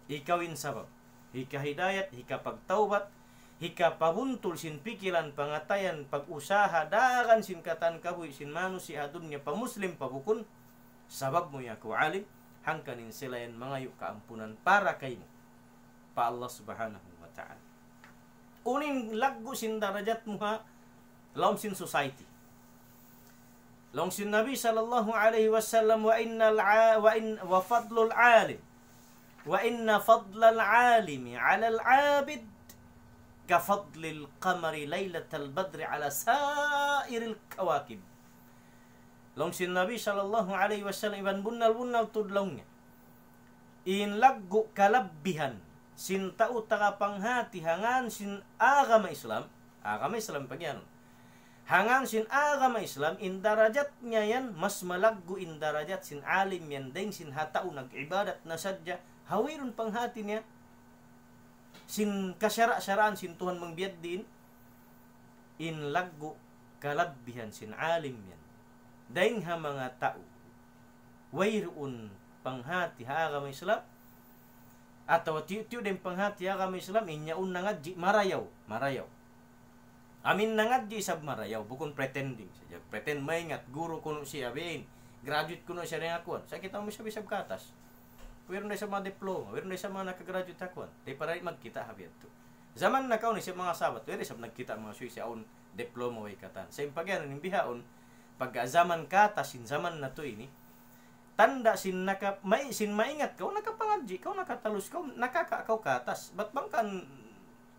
Ikaw in sabab hikahidayat, hikapagtaubat, hikapabuntul sin pikiran pangatayan pag-usaha dagan sin katan kabuy sin manusia dunia pamuslim pabukun sabab mo ya ko alim hangkanin sila yan mangayo kaampunan para kaymo pa Allah subhanahu wa ta'ala. Unin laggo sin darajat mo ha laom sin society. Long sin Nabi sallallahu alaihi wasallam wa fadlul alim wa inna fadlal alimi 'ala al-'abid ka fadlil qamari lailatal badri 'ala sa'iril kawakib. Long sin Nabi sallallahu alaihi wasallam iban bunnal tudlongnya. In laggo kalabbihan sin tao panghati hangan sin agama Islam pagyan. Hangan sin agama Islam in darajatnya yan mas malaggo in darajat sin alim yan deng sin hatao nag-ibadat na sadya hawirun panghati niya sin kasyara-syaraan sin Tuhan mangbiyad din in laggo kalabbihan sin alim yan deng ha mga tao wairun panghati ha agama Islam atau tiyo din panghati ha agama Islam inyaun nangadji marayaw amin nangadji sab marayaw bukon pretending saja pretend maingat guru kuno siya bein graduate kuno siya rin akuan sa kita mo bisab ka atas pero na sa mga diploma pero na sa mga nakagraduate akuan di para magkita habiat to zaman na kaon ni sa mga sabat pero sab nagkita mga suy siya on diploma way katan sa impagyan ning bihaon pag zaman kata sin zaman na to ini tanda sin maingat kau nakapangadji kau nakatalus kau nakakaakaw katas bat bang kan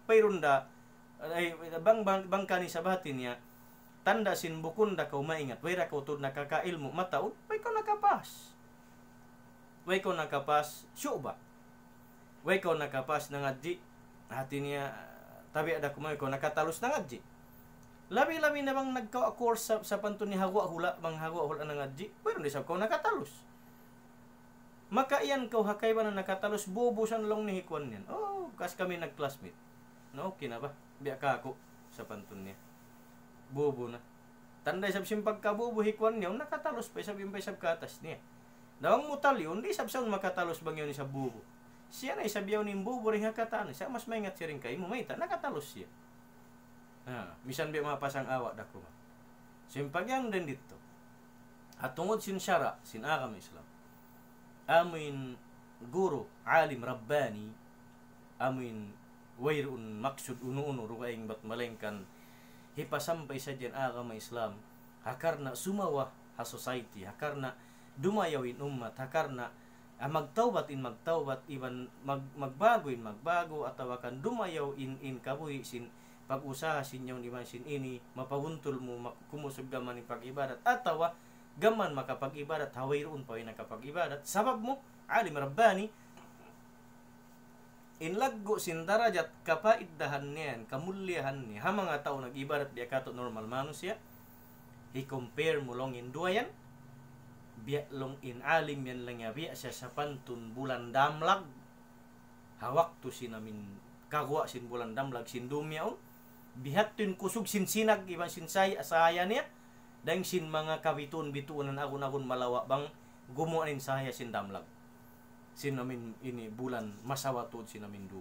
payrunda ay bang kani sa batin niya tanda sin bukun da kau maingat wala kau tud nakakailmu mataud way ko nakapas syuba way ko nakapas nangadji hati niya tabi ada kumay ko nakatalus nangadji labi-labi na bang nagka-course sa pantun ni hagwa hula nangadji pero di sa kau nakatalus maka iyan kau hakay ba na nakatalus bubusan lang ni hikwan niyan kas kami nag-classmate no okay na ba biya ka ako sa pantun niya bubo na tanday sab simpag kabubo hikwan niya nakatalos pa isab yung paisab katas niya dawang mutalyon di sab sa makatalos bang yun sa bubo siya na isabiyaw ni bubo rin hakatan siya mas maingat siya rin kayo mumayta nakatalos siya misan biya mapasang awa dako ma simpag yan din dito at tungod sin syara sin agama Islam amin guru alim rabbani amin wairun maksud uno-uno rugaing bat malengkan hipasampay sa dyan agama Islam hakarna sumawa ha society hakarna dumayawin ummat hakarna magtawbat iban magbago ataw kan dumayaw in kabuhi sin pag-usaha sin yaw iban sin ini mapabuntol mo kumusog gaman ng pag-ibadat ataw gaman makapag-ibadat hawayroon pa yung nakapag-ibadat sabab mo alim rabbani inlaggo sin darajat kapaiddahan niyan kamulyahan niya ha mga tao nag-ibadat biya kato normal manusia i-compare mo long in duayan biya long in alim yan lang ya biya siya sa pantun bulan damlag hawak to sinamin kagwa sin bulan damlag sin dumyaon bihat tin kusog sin sinag iban sin saya niya dahil sin mga kabitun bituunan agun-agun malawa bang gumuanin saya sin damlag sin namin ini bulan masawatod sin namin du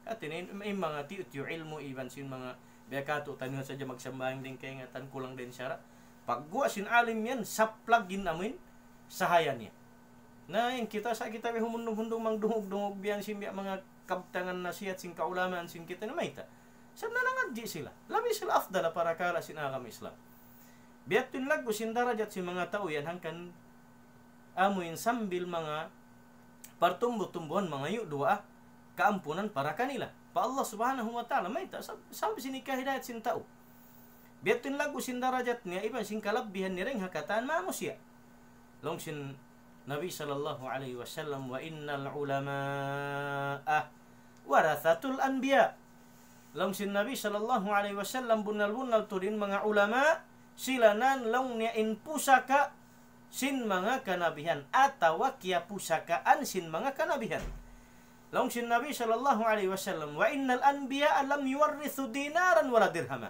at ini mga tiyo ilmu iban sin mga biya kato tanuhan sadya magsambahin din kaya nga tan kulang din siya pagguwa sin alim yan saplagin namin sahaya niya. Na yung kita may humundong-hundong mang dungog-dungog biyan sin mga kabtangan na siya at sin kaulaman sin kita na mayta. Sab na nangadji sila. Labi sila afdala para kala sin akam Islam. Biat tinlaggo sin darajat sin mga tao yan hangkan amuin sambil mga partumbo-tumbuhan mga yudua kaampunan para kanila. Pa Allah subhanahu wa ta'ala mayta sabi sin ikahidayat sin tao. Biat tinlaggo sin darajat niya iban sin kalabihan ni ring hakataan manusia. Long sin Nabi sallallahu alaihi wasallam wa innal ulama'a warathatul anbiya. Long sin Nabi sallallahu alaihi wasallam bunal-bunal to din mga ulama sila nan long niya in pusaka sin mga kanabihan atawa kiya pusakaan sin mga kanabihan. Long sin Nabi sallallahu alaihi wasallam wa innal anbiya lam yuwarrithu dinaran wala dirhama.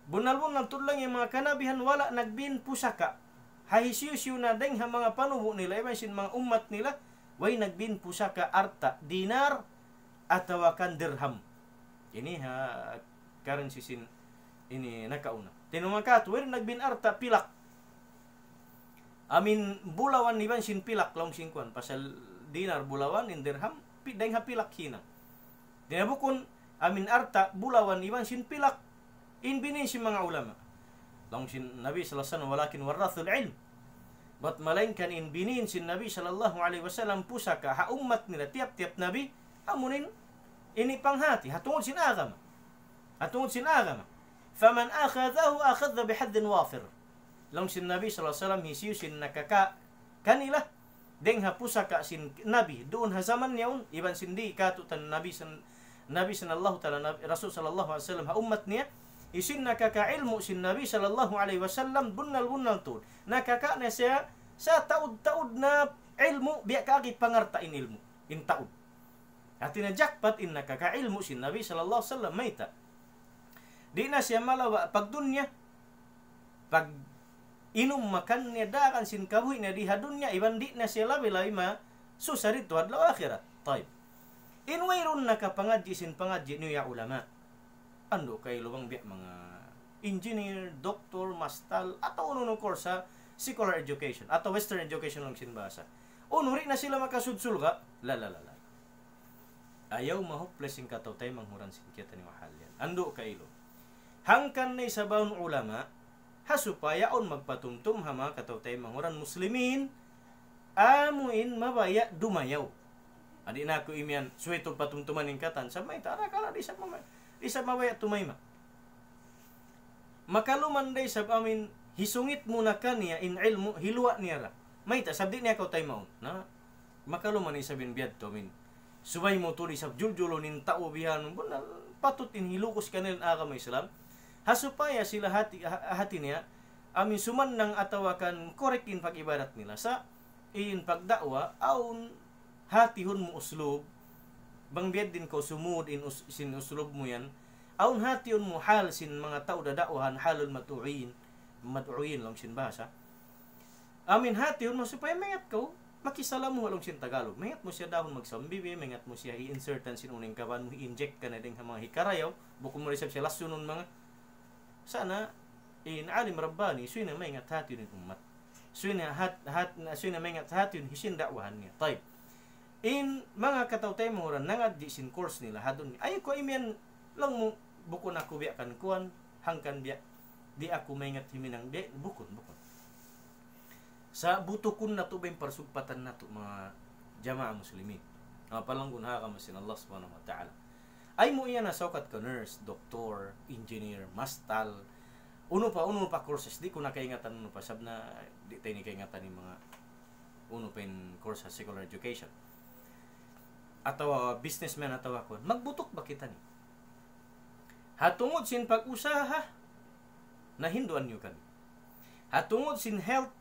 Bunal-bunal to lang yung mga kanabihan wala nagbin pusaka. Hahisiyusyo na deng ha mga panubo nila iban sin mga umat nila way nagbin pusaka arta dinar atawakan dirham ini ha currency sin ini nakauna tinumakat way nagbin arta pilak amin bulawan iban sin pilak long sin kwan pasal dinar bulawan in dirham deng ha pilak hina dinabukon amin arta bulawan iban sin pilak in binin sin mga ulama long sin Nabi sallallahu alaihi wasallam walakin warathul ilm bat malainkan in binin sin Nabi sallallahu alaihi wasallam pusaka ha ummat nila tiap-tiap Nabi amunin ini panghati hatungod sin agama faman akhadahu akhadha bihaddin wafir long sin Nabi sallallahu alaihi wasallam hisiu sin nakaka kanila deng ha pusaka sin Nabi doon ha zaman niyaon iban sindi katutan Nabi sallallahu ta'ala Rasul sallallahu alaihi wasallam ha ummat niya isin nakaka-ilmu sin Nabi sallallahu alaihi wasallam bunal-bunal to. Nakaka na siya sa taud-taud na ilmu biya kaagi pangartain ilmu in taud. At jackpot in nakaka-ilmu sin Nabi sallallahu alaihi wasallam mayta. Di na siya malawa pag dunya pag inom makan niya dakan sin kabuhi na diha dunya iban di na siya labi ma susarit to adlaw akhirat. Tayib. Inwayron nakapangadji sin pangadji niya ulama. Ando kay lubang biya mga engineer, doctor, mastal, atau ano course sa secular education, atau western education lang sinbasa. Unuri na sila makasudsul ka, lalalala. Ayaw mahoples yung kataw tayo manghuran sin kita ni mahal yan. Ando kay lo. Hangkan na isabawang ulama, hasupayaon magpatumtum hama kataw tayo manghuran muslimin, amuin mabaya dumayaw. Adi na ako imian, suwetong patumtuman yung katan, sa may tara kala di sa mamay. Isa mawaya tumayma. Makaluman day sab amin hisungit mo na kaniya in ilmu hilwa niya ra. May ta sabdi niya kaw tay maun na makaluman ni sabin biad to min. Subay mo tuli sab juljulo nin tao bihan bunal patut in hilukos kanil agama Islam. Hasupaya sila hati niya amin suman nang atawakan korek in pag-ibadat nila sa in pagdakwa aun hatihon mo uslub bang biad din ko sumud in sin uslub mo yan aun hation mo hal sin mga tao dadauhan halul matuin lang sin bahasa amin hation mo supaya mayat ko makisala mo lang sin Tagalog mayat mo siya dahon magsambibi mayat mo siya i-insertan sin uning kaban mo i-inject ka na din mga hikarayaw bukong mo resep siya lasunon mga sana in alim rabbani suy na mayat hation in umat suy na mayat hation hisin dakwahan niya type in mga kataw-tay mo ran nangadji sin course nila hadon ay ko imian lang mo bukon ako biya kan kuan hangkan biya di ako maingat himinang di bukon Sa butukon na to ba yung parsugpatan na to mga jama'a muslimin. Palanggun ha ka masin Allah subhanahu wa ta'ala. Ay mo iya na saukat ka nurse, doktor, engineer, mastal. Uno pa courses. Di ko na kaingatan uno pa. Sab na di tayo ni kaingatan yung mga uno pa yung course sa secular education. Atawa businessman atawa ko. Magbutok ba kita ni? Hatungod sin pag-usaha na hinduan nyo kami. Hatungod sin health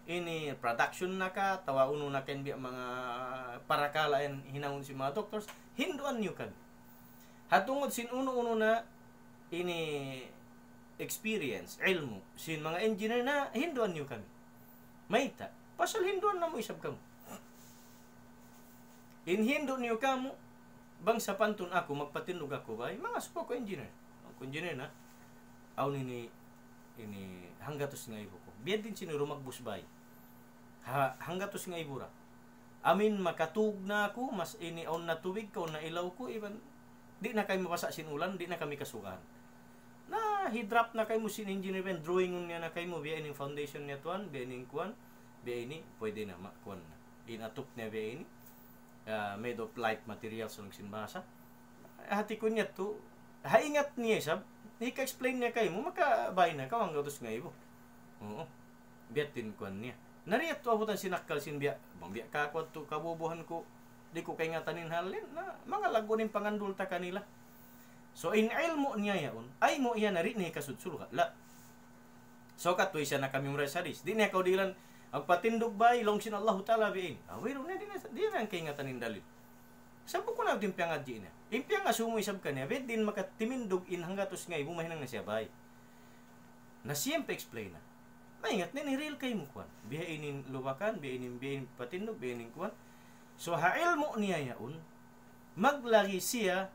ini production na ka, tawa uno na kan mga parakala yan hinangon si mga doctors, hinduan nyo kami. Hatungod sin uno na ini experience, ilmu, sin mga engineer na hinduan nyo kami. Mayta, pasal hinduan na mo isab kamo. In hindu niyo kamo, bang sa pantun ako, magpatindog ako ba? Mga suko ko engineer. Ako engineer na, aw ini hanggatos nga ibo ko. Biyan din sinuro magbusbay. Hanggatos nga ibura. Amin makatug na ako, mas ini on na tubig ko, na ilaw ko, even, di na kayo mapasa sinulan, di na kami kasugan. Na, hidrap na kayo mo sin engineer, ben, drawing niya na kayo mo, biya ining foundation niya tuwan, biya ining kuwan, biya ini, pwede na, kuwan na. Inatup niya biya ini. Made of light materials ng sinbasa. Hati ko niya to, haingat niya sab, ika-explain niya kayo mo, makabay na ka, ang gatos nga ibo. Oo. Biyatin ko niya. Nariyat to abutan sinakal sinbiya, bangbiya ka ako to kabubuhan ko, di ko kay nga tanin halin, na mga lago ning pangandul ta kanila. So in ilmo niya yaon, ay mo iya nari ni kasudsul ka. La. So katoy siya na kami mura sa dis. Di niya kaudilan, agpatindog ba ilong sin Allah Ta'ala biin. Awiro na di na kay nga tanin dalil. Sabu ko na timpiang adji na. Impiang asumo isab kanya, bet din makatimindog in hanggatos nga ibo mahinang na siya bay. Na siyempre explain na. Maingat ni real kay mo kwan. Biya inin luwakan, biya inin patindog, biya inin kwan. So ha ilmo niya yaon, maglagi siya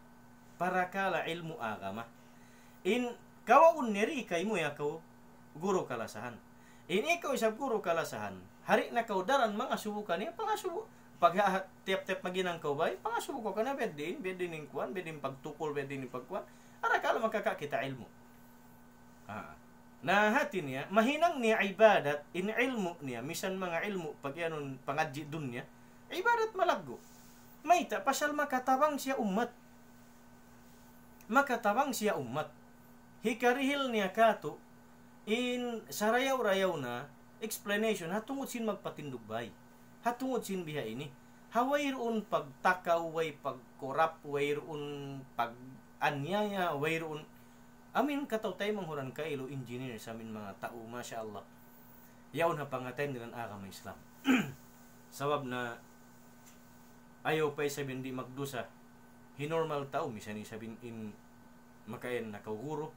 para kala ilmu agama. In kawaun niri kay mo yakaw guro kalasahan. In ikaw isab guro kalasahan, hari na kaudaran mga subukan niya, pangasubo. Pag tiap-tiap maginang kau bay, pangasubo ko ka na, bedin ng kuwan, bedin pagtukol, bedin ng pagkuwan, arakala makakakita ilmu. Na hati niya, mahinang niya ibadat, in ilmu niya, misan mga ilmu, pag yanon pangadji dun niya, ibadat malaggo. Mayta, pasal makatabang siya umat. Makatabang siya umat. Hikarihil niya kato, in sarayaw-rayaw na explanation, hatungod sin magpatindog bay. Hatungod sin biha ini. Hawayroon pagtakaw, way pagkorap, wayroon pag-anyaya, wayroon. Amin kataw tayo manghuran kailo engineer sa amin mga tao, masya Allah. Yaw na pangatay nilang agama Islam. Sabab na ayaw pa'y sabihin di magdusa. Hinormal tao, misan sabihin in makain nakaguro.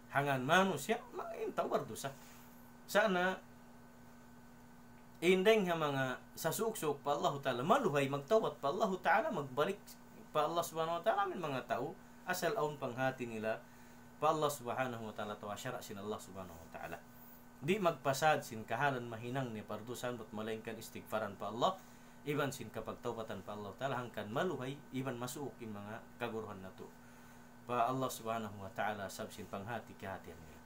Hangan mano siya, makain tao bardusa. Sana indeng ha mga sasuksok pa Allah Ta'ala, maluhay magtawat pa Allah Ta'ala, magbalik pa Allah Subhanahu wa Ta'ala, amin mga tao, asal aun panghati nila, pa Allah Subhanahu wa Ta'ala, tawasyara sin Allah Subhanahu wa Ta'ala. Di magpasad sin kahalan mahinang ni pardusan, bat malaingkan istighfaran pa Allah, iban sin kapagtawatan pa Allah Ta'ala, hangkan maluhay, iban masuok in mga kaguruhan na to. Pa Allah Subhanahu wa Ta'ala, sab sin panghati kahatian nila.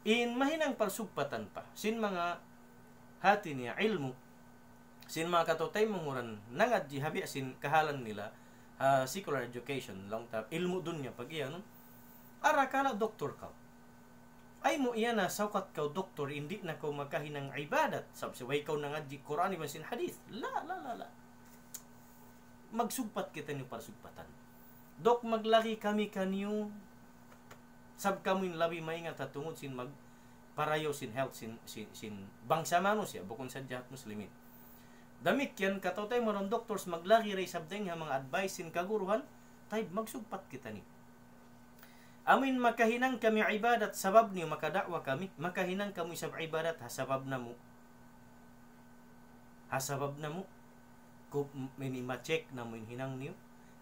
In mahinang parsugpatan pa, sin mga hati niya ilmu, sin mga katotay manguran nangadji habi sin kahalan nila secular education long time ilmu dunya pag iyan arakala doktor ka ay mo iya na saukat ka doktor hindi na ko makahinang ibadat sabsi way ka nangadji Quran iban sin hadith la magsugpat kita niyo para sugpatan dok maglaki kami kanyo sab kamoy labi maingat tungod sin mag parayo sin health sin bangsa mano siya bukon sa jahat muslimin. Damit yan katotay mo ron doctors maglagi ray sabdeng nga mga advice sin kaguruhan tay magsugpat kita ni. Amin makahinang kami ibadat sabab niyo makadakwa kami makahinang kami sa ibadat hasabab na mo. Hasabab na mo ko mini-check na mo hinang niyo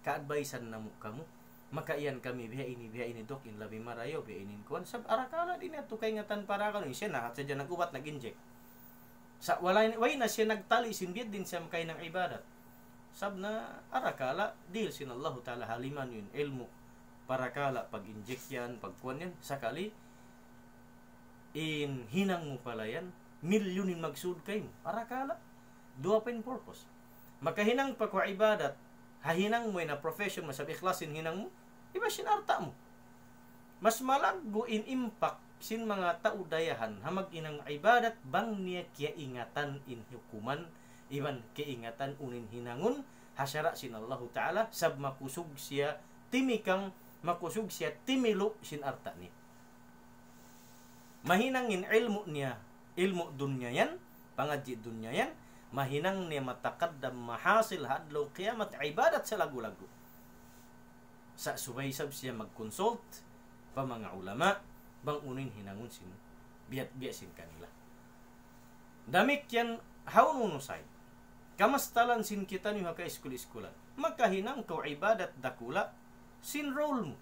ka-advisean na mo kamo. Makaiyan kami biya ini dok in labi marayo biya inin kuan sab arakala din ato kay ngatan para kanon siya na sa diyan nagubat nag-inject sa way na siya nagtali sinbid din siya makay ng ibadat sab na arakala deal sin Allah Ta'ala haliman yun ilmu para kala pag-inject yan pagkuan yan sakali in hinang mo pala yan milyonin magsud kay mo. Para kala, duwa pa in purpose. Makahinang pa ko ibadat, hahinang mo na profession mo, sabi ikhlasin hinang mo, iba sinarta mo. Mas malaggo in impact sin mga taudayahan, hamag inang ibadat, bang niya kya ingatan in hukuman, iban kiingatan unin hinangon, hasara sin Allah Ta'ala, sab makusog siya, timikang makusog siya, timilo sin arta ni. Mahinangin ilmu niya, ilmu dunya yan, pangadji dunya yan, mahinang niya matakaddam mahasil hadlaw kiamat ibadat sa lagu-lagu. Sa subaysab siya mag-consult pa mga ulama, bang unin hinangon sin biat-biat sin kanila. Damit yan haununusay. Kamastalan sin kita niyo ka iskul-iskulan. Magkahinang ko ibadat dakula sin role mo.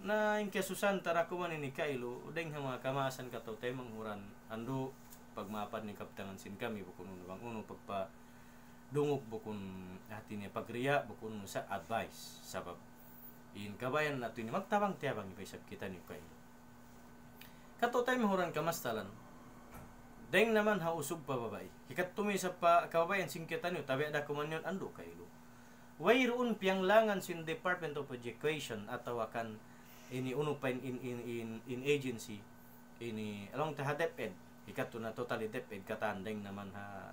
Na yung kasusan tarakuman ni Kailo, udeng mga kamasan kataw tayo manghuran. Ando pagmapan ni kaptangan sin kami bukun bang uno pagpa dungog bukun hati niya pagriya bukun sa advice sabab in kabayan nato ni magtabang tiyabang ipaisap kita ni Kailo. Kataw tayo manghuran kamastalan. Deng naman hausog pa babay. Hikat tumisa pa kabayan sin kita niyo tabi ada kumanyon ando Kailo. Wayroon piyang langan sin Department of Education atau akan ini uno pa in agency ini along ta DepEd ikat na totally DepEd katandeng naman ha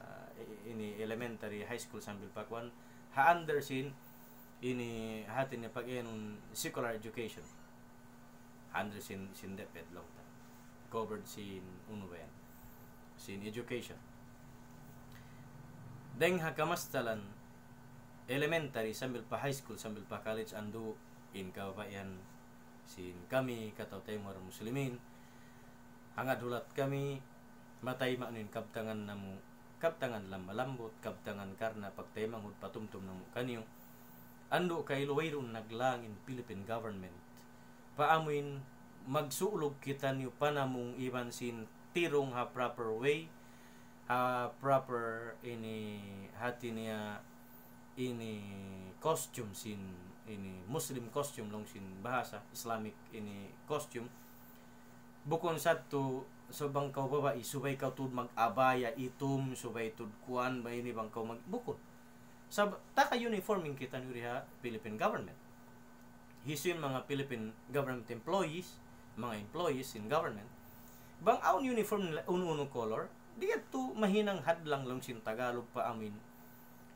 ini elementary high school sambil pakwan ha under sin ini hatin niya pag inon secular education under sin DepEd long ta covered sin uno ba yan sin education deng ha kamastalan elementary sambil pa high school sambil pa college ando in kabayan sin kami kataw tayo mga muslimin hangad hulat kami matay maanin kabtangan namo kabtangan lang malambot kabtangan karna pagtay manghud patumtum namo kanyo ando kay luwayron naglang in Philippine government paamuin magsuulog kita niyo panamong iban sin tirong ha proper way ha proper ini hati niya ini costume sin ini Muslim costume long sin bahasa Islamic ini costume bukon sadto so bang kaw babae subay ka tud mag-abaya itum subay tud kuan ba ini bang kaw mag bukon sab ta ka uniforming kita ni ha Philippine government hisin mga Philippine government employees mga employees in government bang aun uniform nila uno color di to mahinang hadlang long sin Tagalog pa amin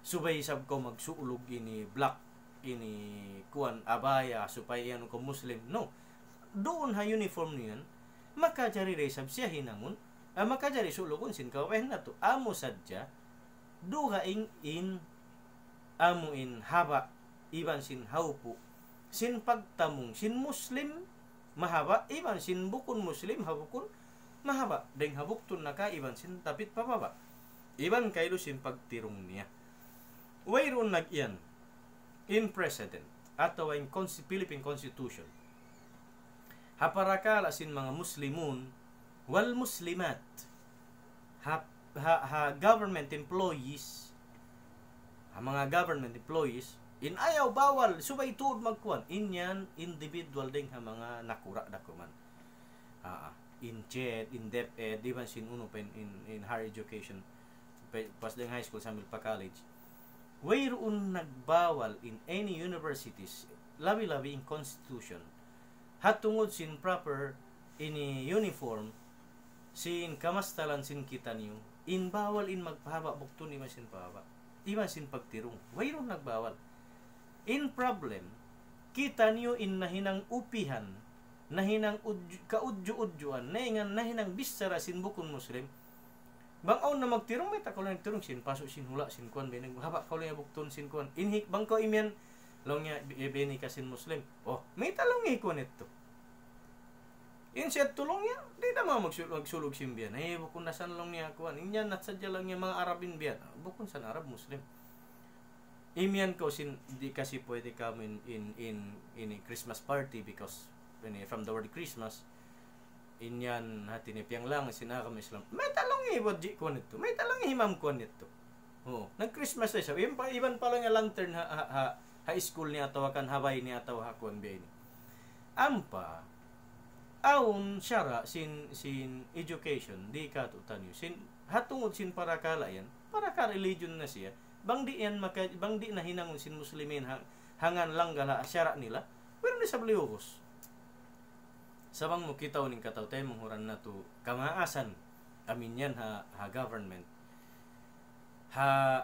subay sab ko magsuulog ini black ini kuan abaya supaya yan ko Muslim no doon ha uniform niyan makajari resab siya hinangon makajari sulugon sin kawen na to amo sadya duha in amo in haba iban sin haupo sin pagtamong sin Muslim mahaba iban sin bukon Muslim habukon mahaba deng habukton naka iban sin tapit pababa iban kaylo sin pagtirong niya wayron nag-iyan in precedent atau in Philippine Constitution haparakala sin mga Muslimun wal Muslimat ha government employees mga government employees in ayaw bawal subay tuod magkuan inyan individual ding ha mga nakura dakuman in JED in DepEd even sin uno pa in higher education pas ding high school sambil pa college wayroon nagbawal in any universities labi-labi in constitution hatungod sin proper ini uniform sin kamastalan sin kita niyo in bawal in magpahaba bukto ni masin pahaba iban sin pagtirong wayroon nagbawal in problem kita niyo in nahinang upihan nahinang kaudyo-udyoan nahinang bisara sin bukon Muslim bang aw na magtirong may takol na nagtirong sin paso sin hula sin kuan beneng haba kaw lang bukton sin kuan inhik bang ko imyan long nya beni ka sin Muslim oh may talong iko nito inset tulong niya di na magsulog sin biyan ay bukon na san long niya kuan inyan nat sadya lang niya mga Arabin biyan bukon san Arab Muslim imyan ko sin di kasi pwede ka in Christmas party because from the word Christmas inyan hati ni piyang lang sinakam Islam may talong ibodji ko nito may talong himam ko nito nag Christmas ay siya iban pa lang yung lantern ha school niya atawakan haway niya ataw hakon biya ini ampa aun syara sin education di katutan yu sin hatungod sin parakala yan para ka religion na siya bang di na hinangon sin muslimin hangan lang gala syara nila pero ni sa bliugos sabang mo kitaw ning katawtay manghuran na to kamaasan amin yan ha government ha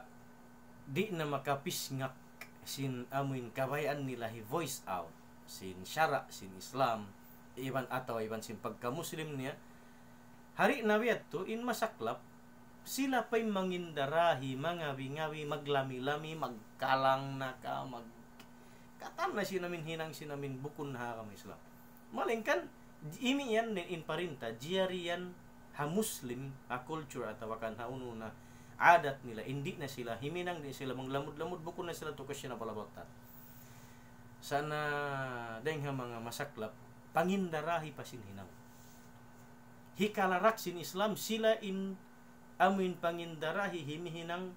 di na makapisngak sin amin kabayan nila hi voice out sin syara sin Islam iban sin pagka-Muslim niya hari na to in masaklap sila pa'y mangindarahi mangawi-ngawi maglami-lami magkalang naka magkatan na sinamin hinang sinamin bukun na kami Islam malingkan imi yan in parinta jiyarian ha Muslim ha culture at tawakan ha uno na adat nila hindi na sila himinang din sila manglamod-lamod bukun na sila tukas siya na palabotan sana dahil ha mga masaklap pangindarahi pa sin hinaw hikalarak sin Islam sila in amin pangindarahi himihinang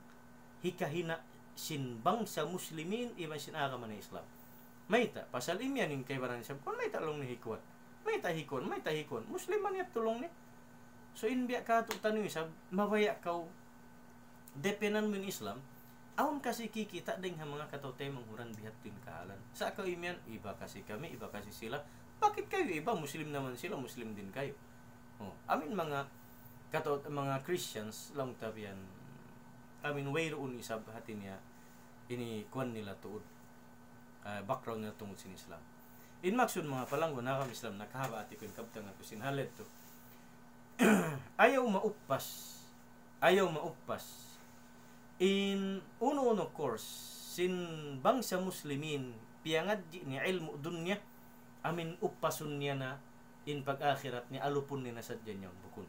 hikahina sin bangsa muslimin iban sin agaman na Islam mayta pasal imyan yung kay baran sab kon mayta long ni hikwan mayta hikon muslim man yat tulong ni so inbiya ka to tanong sab mabaya kaw depenan mo in Islam aun kasi kikita ding ha mga katawtay manghuran bihat tin kahalan sa akaw imyan iba kasi kami iba kasi sila bakit kayo iba Muslim naman sila Muslim din kayo amin mga mga Christians lang tabian amin wayroon isab hati niya ini kwan nila tuod background nila tungod sin Islam in maksud mga palanggo na kami Islam nakahaba ati ko yung kabtang ako sinhalet to ayaw mauppas in uno course sin bangsa muslimin piyangad ni ilmu dunya amin uppasun niya na in pag-akhirat ni alupon ni nasadyan yung bukun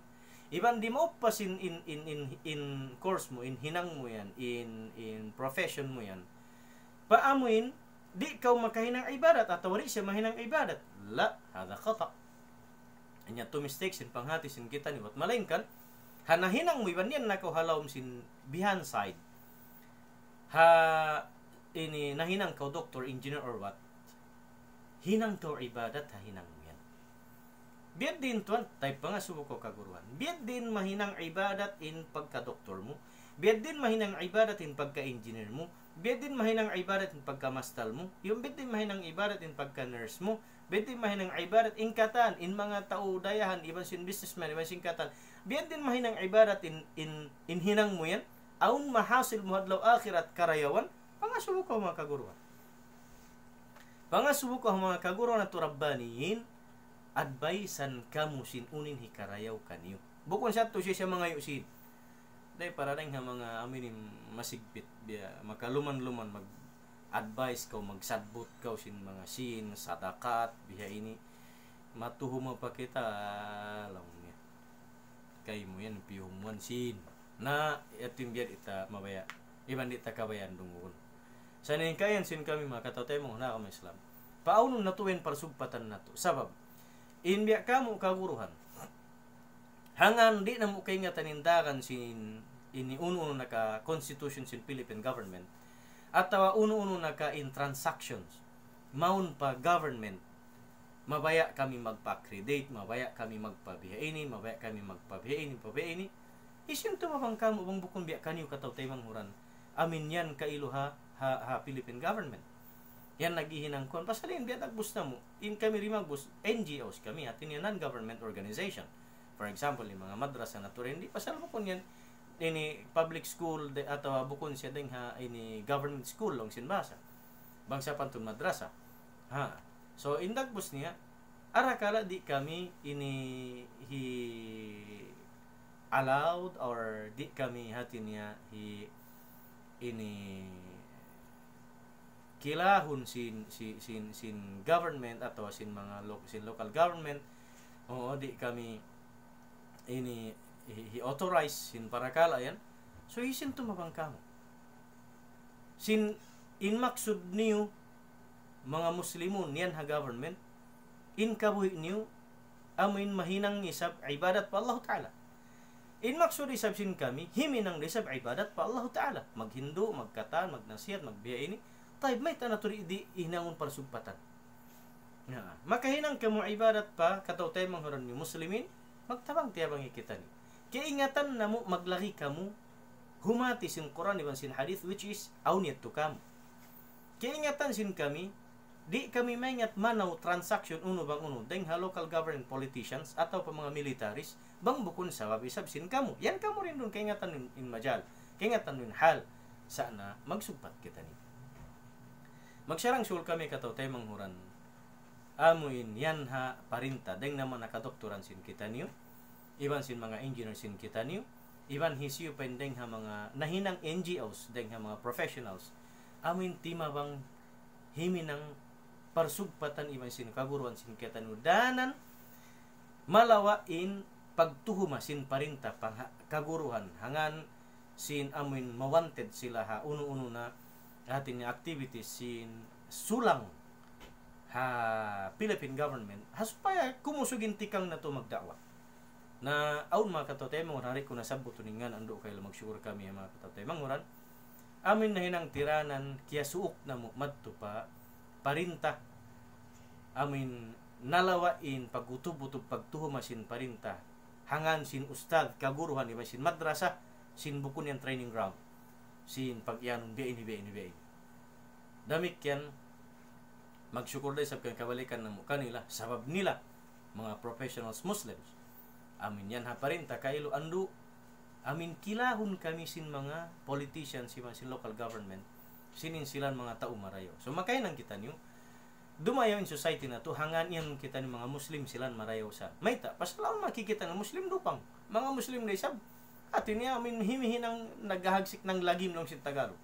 iban di mauppas in course mo in hinang mo yan in profession mo yan paamuin di kaw makahinang ibadat at wari siya mahinang ibadat la hada khata anya two mistakes in panghati sin kita ni wat malingkan hanahinang mo iban yan nakaw halawm sin behind side ha ini nahinang kaw doctor engineer or what hinang kaw ibadat ha hinang mo yan biad din tuan type pa nga subo ko kaguruhan biad din mahinang ibadat in pagka-doktor mo biad din mahinang ibadat in pagka-engineer mo biad din mahinang ibadat in pagka-mastal mo yung biad din mahinang ibadat in pagka-nurse mo biad din mahinang ibadat in katan in mga tao dayahan iban sin businessman iban sin katan biad din mahinang ibadat in hinang mo yan aun mahasil mo hadlaw akhirat karayawan pangasubo ko mga kaguruhan pangasubo ko mga kaguruhan at rabbaniyin advisean kamu sin unin hikarayaw kanyo bukon sa to siya mga yusin dahil para rin nga mga amin masigbit biya makaluman-luman mag advice kaw magsadbot kaw sin mga sin sadakat biya ini matuho mo pa kita lang niya kay mo yan piyumuan sin na yatim biya ita mabaya iban di ta kabayan dungun sa kayan sin kami mga katawtay mo na kami Islam paunon natuwen para subpatan nato sabab inbiya ka mo kaguruhan hangan di na mo kay nga tanindagan sin ini uno naka constitution sin Philippine government at tawa uno naka in transactions maun pa government mabaya kami magpa-accredit mabaya kami magpabihaini mabaya kami magpabihaini isin tumabang kamo bang bukon biya kanyo katawtay manghuran amin yan kailo ha Philippine government yan naghihinang kon pasalin biya tagbus na mo in kami rimagbus NGOs kami atin yan non-government organization for example yung mga madrasa na to rin di pasal mo kon yan ini public school atawa bukon siya ding ha ini government school long sinbasa bangsa pantun madrasa ha so indagbus niya arakala di kami ini allowed or di kami hati niya ini kilahon sin government atau sin mga local government o di kami ini authorize sin parakala yan so isin tumabang kamo sin in maksud niyo mga muslimon yan ha government in kabuhi niyo amin mahinang isab ibadat pa Allah Ta'ala in maksud isab sin kami himinang isab ibadat pa Allah Ta'ala maghindo magkatan magnasiyat magbiya ini tay may tanaturi di hinangon para sugpatan Makahinang kamo ibadat pa kataw tayo manghuran ni muslimin magtabang tiyabang kita ni. Kaya ingatan na mo maglari kamo humati sin Quran iban sin hadith which is awniyat to kam. Kaya ingatan sin kami di kami maingat manaw transaction uno bang uno dahil local government politicians atau pa mga militaris bang bukun sa wabisab sin kamo. Yan kamo rin doon kaya ingatan in majal. Kaya ingatan in hal sana magsugpat kita ni. Magsarang sul kami kataw tayo manghuran amuin yan ha parinta deng naman nakadoktoran sin kita niyo iban sin mga engineer sin kita niyo iban hisyo pendeng ha mga nahinang NGOs deng ha mga professionals amuin tima bang himinang parsugpatan iban sin kaguruan sin kita niyo danan malawain pagtuhuma sin parinta pang kaguruhan hangan sin amuin mawanted sila ha uno-uno na atin activities sin sulang Philippine government hasupaya kumusugin tikang na to magdakwa na aun mga katote manguran ko nasabot tuningan ando kay magsyukur kami mga katote manguran amin na hinang tiranan kiya suok na mo madto pa parinta amin nalawain pagutub-utub pagtuhuma sin parinta hangan sin ustad kaguruhan iba sin madrasa sin bukun yan training ground sin pagyanong biin damik yan magsyukur day sa kabalikan ng kanila sabab nila mga professionals Muslims amin yan ha parinta kailo ando amin kilahon kami sin mga politicians sin local government sinin silan mga tao marayo so makainan kita niyo dumayo in society na to hangan yan kita ni mga Muslim silan marayo sa mayta pasalaw makikita ng Muslim dupang mga Muslim na isab atin niya amin himihin ang naghahagsik ng lagim ng sin Tagalog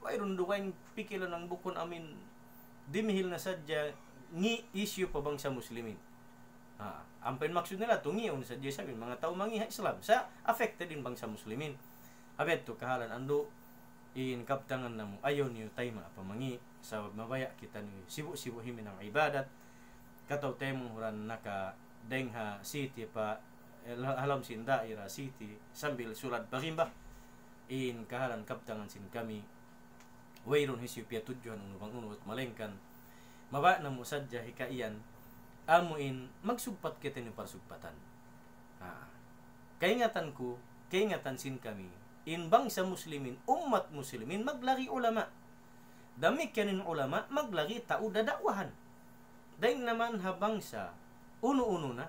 mayroon duwain pikilo ng bukon amin dimihil na sadya ngi issue pa bang sa muslimin ampin maksud nila tungi on sadya sabi mga tao mangiha Islam sa affected din bang sa muslimin abet to kahalan ando in kaptangan namo ayon niyo tay mga pamangi sa mabaya kita ni sibu-sibu himin ang ibadat kataw tay mong huran naka dengha city pa halam sin daira city sambil sulat bagimba in kahalan kaptangan sin kami wayron hisyo pia tudyon unubang unut malengkan maba na mo sadya hikaiyan amuin magsugpat kita ni parsugpatan kaingatan sin kami inbang sa muslimin ummat muslimin maglari ulama damik kanin ulama maglari tao dadakwahan dahil naman habang sa uno-uno na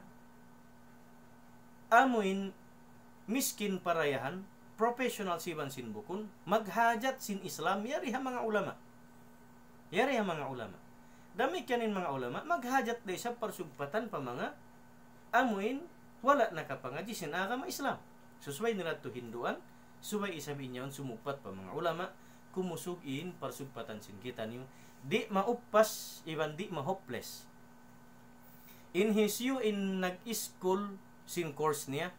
amuin miskin parayahan professional siban sin bukun maghajat sin Islam yari ha mga ulama dami kanin mga ulama maghajat day sa parsugpatan pa mga amuin wala nakapangaji sin agama Islam susway nila to Hinduan suway isabi niya sumupat pa mga ulama kumusugin parsugpatan sin kita niyo di maupas iban di ma-hopeless in his you in nag-school sin course niya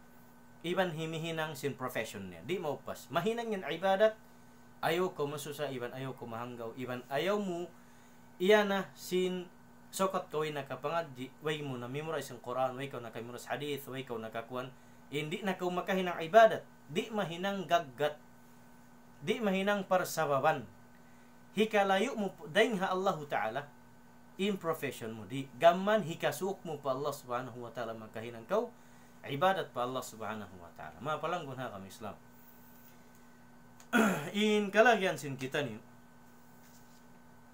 iban himihinang sin profession niya di maupas mahinang yan ibadat ayaw ko masusa iban ayaw ko mahanggaw iban ayaw mo iyana sin sokat kaway nakapangadji way mo na memorize ang Quran way ka nakamemorize hadith way ka nakakuan hindi na ka makahinang ibadat di mahinang gaggat di mahinang parsababan hikalayo mo daing ha Allah Ta'ala in profession mo di gaman hikasuok mo pa Allah subhanahu wa ta'ala makahinang kaw ibadat pa Allah subhanahu wa ta'ala mapalanggon ha kami Islam in kalagyan sin kita niyo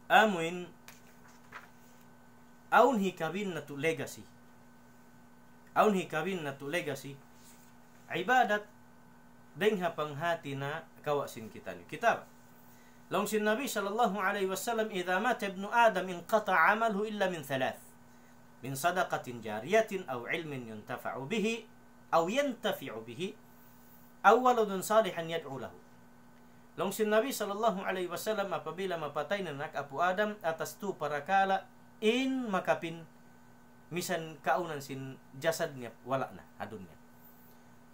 amuin aun hikabin na to legacy ibadat deng hapanghati na kawasin kita niyo kitab long sin Nabi sallallahu alaihi wasallam idha mata ibnu Adam inqata amaluhu illa min thalath min sadaqatin jariyatin aw ilmin yuntafa'u bihi aw yantafi'u bihi aw waladun salihan yad'u lahu long sin Nabi sallallahu alaihi wasallam apabila mapatay na anak apu Adam atas tu parakala in makapin misan kaunan sin jasad niya wala na adun niya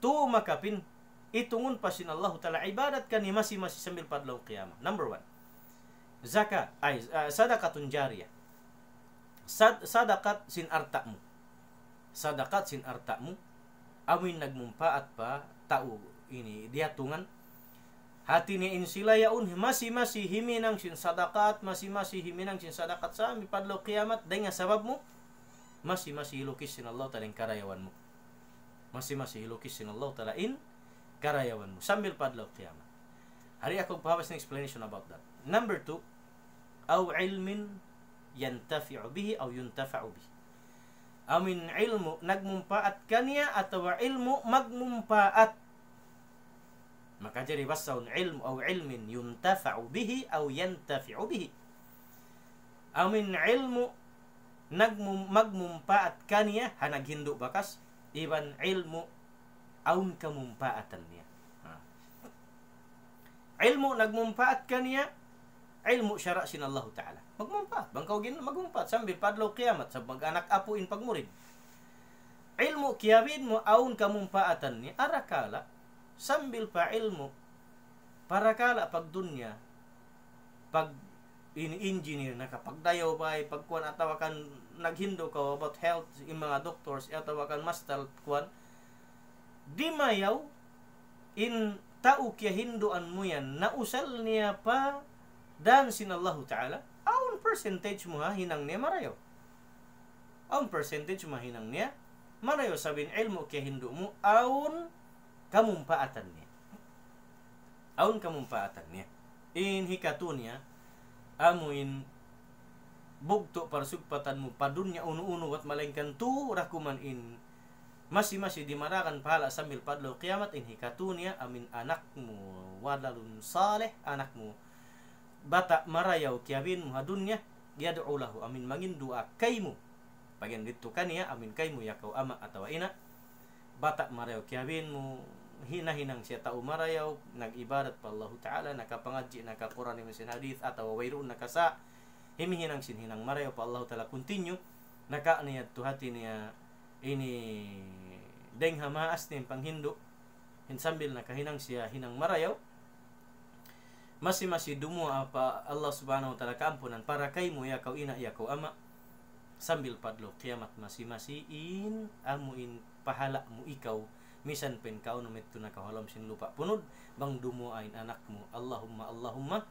tu makapin itungon pa sin Allah Ta'ala ibadat kani masih sambil padlaw qiyamah number 1 zakat ay sadaqatun jariyah sadakat sin arta mo amin nagmumpaat pa tao ini diatungan Hati ni insila yaun masi himinang sin sadakat, masi himinang sin sadakat sa mi padlo kiamat day nga sabab mo masi hilukis sin Allah taala in karayawan mo. Masi hilukis sin Allah taala in karayawan mo sambil padlo kiamat. Hari ako pahabas ng explanation about that. Number 2, aw ilmin yantafi'u bihi aw yuntafa'u bihi. Amin ilmu nagmumpaat kaniya atau ilmu magmumpaat. Maka jadi basaun ilmu aw ilmin yuntafa'u bihi aw yantafi'u bihi. Amin ilmu magmumpaat kaniya hanaghindo bakas iban ilmu aun kamumpaatan niya. Ilmu nagmumpaat kaniya ilmu syara' sin Allah Ta'ala. Magmumpaat. Bangkaw gin magmumpaat sambil padlaw kiamat sa mag-anak apuin pagmurid. Ilmu kiyabin mo aun kamumpaatan ni arakala sambil pa ilmu parakala pag dunya pag in-engineer nakapagdayaw pa pagkuan atawakan naghindo ka about health yung mga doctors atawakan master kuan di mayaw in tao kya hinduan mo yan nausal niya pa dan sin Allah Ta'ala aun percentage mo ha hinang niya marayo aun percentage mo hinang niya marayo sabin ilmu kya hindu mo aun kamumpaatan niya aun kamumpaatan niya in hikatu niya amuin bugto parsugpatan mo padunya uno-uno wat malengkan tu rakuman in masi dimarakan pahala sambil padlo kiamat in hikatu niya amin anak mo wadalun saleh anak mo bata marayaw kiabin mo hadunya yad'u lahu amin mangin dua kay mo pagyan dito kaniya amin kay mo yakaw ama atawa ina bata marayaw kiabin mo hinahinang siya tao marayaw nag-ibadat pa Allah Ta'ala nakapangadji nakaquran ni sin hadith atawa wayroon nakasa himihinang sinhinang marayaw pa Allah Ta'ala continue naka niya tuhati niya ini deng hamaas ni panghindo hinsambil nakahinang siya hinang marayaw masi dumo apa Allah Subhanahu wa Ta'ala kaampunan para kay mo yakaw ina yakaw ama sambil padlo kiamat masi in amuin pahala mo ikaw misan pen kau numit tu nakahalam sin lupa punod bang dumuain anak mo Allahumma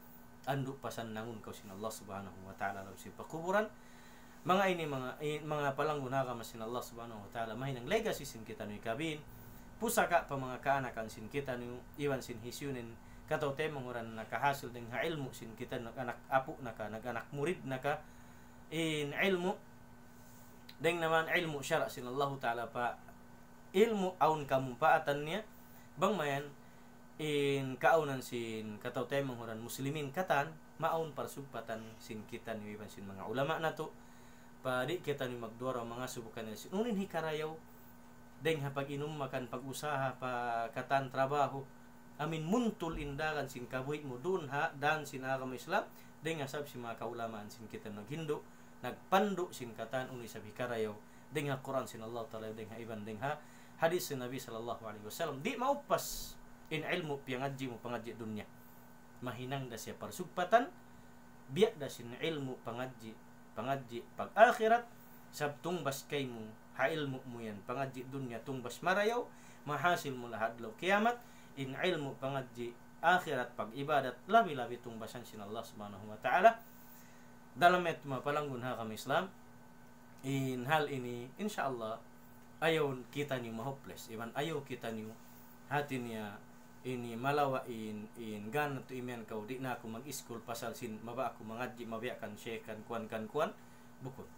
anduk pasan nangun kau sin Allah Subhanahu wa Ta'ala law sin pakuburan mga ini mga palangguna ka masin Allah Subhanahu wa Ta'ala mahinang legacy sin kita ni kabin pusaka pa mga kaanakan sin kita ni iwan sin hisyunin kataw te manguran nakahasil ding ha ilmu sin kita nag-anak apo nag-anak murid naka in ilmu ding naman ilmu syara' sin Allah Ta'ala pa ilmu aun kamumpaatan niya bang mayan in kaunan sin kataw tayo manghuran muslimin katan maun parsugpatan sin kita ni iban sin mga ulama na to padi kita ni magdura mga subukan ni sin unin hikarayaw deng hapag inom makan pag-usaha pa katan trabaho amin muntul indagan sin kabuhi mo dun ha dan sin agama Islam deng asab si mga kaulamaan sin kita naghindo nagpando sin katan uni sa hikarayaw deng ha Quran sin Allah Ta'ala deng ha iban deng ha hadis si Nabi sallallahu alaihi wasallam di maupas in ilmu piangadji mo pangadji dunya mahinang da siya parsugpatan biya da sin ilmu pangadji pag akhirat sab tungbas kay mo ha ilmu mo yan pangadji dunya tungbas marayaw mahasil mo lahad law kiamat in ilmu pangadji akhirat pag ibadat labi tungbasan sin Allah Subhanahu wa Ta'ala dalam et mapalanggun ha kami Islam in hal ini insyaallah ayaw kita niyo mahopeless iban ayaw kita niyo hati niya ini malawa in gan to imen kau di na ako mag-school pasal sin maba ako mangadji mabiakan shekan kuan bukod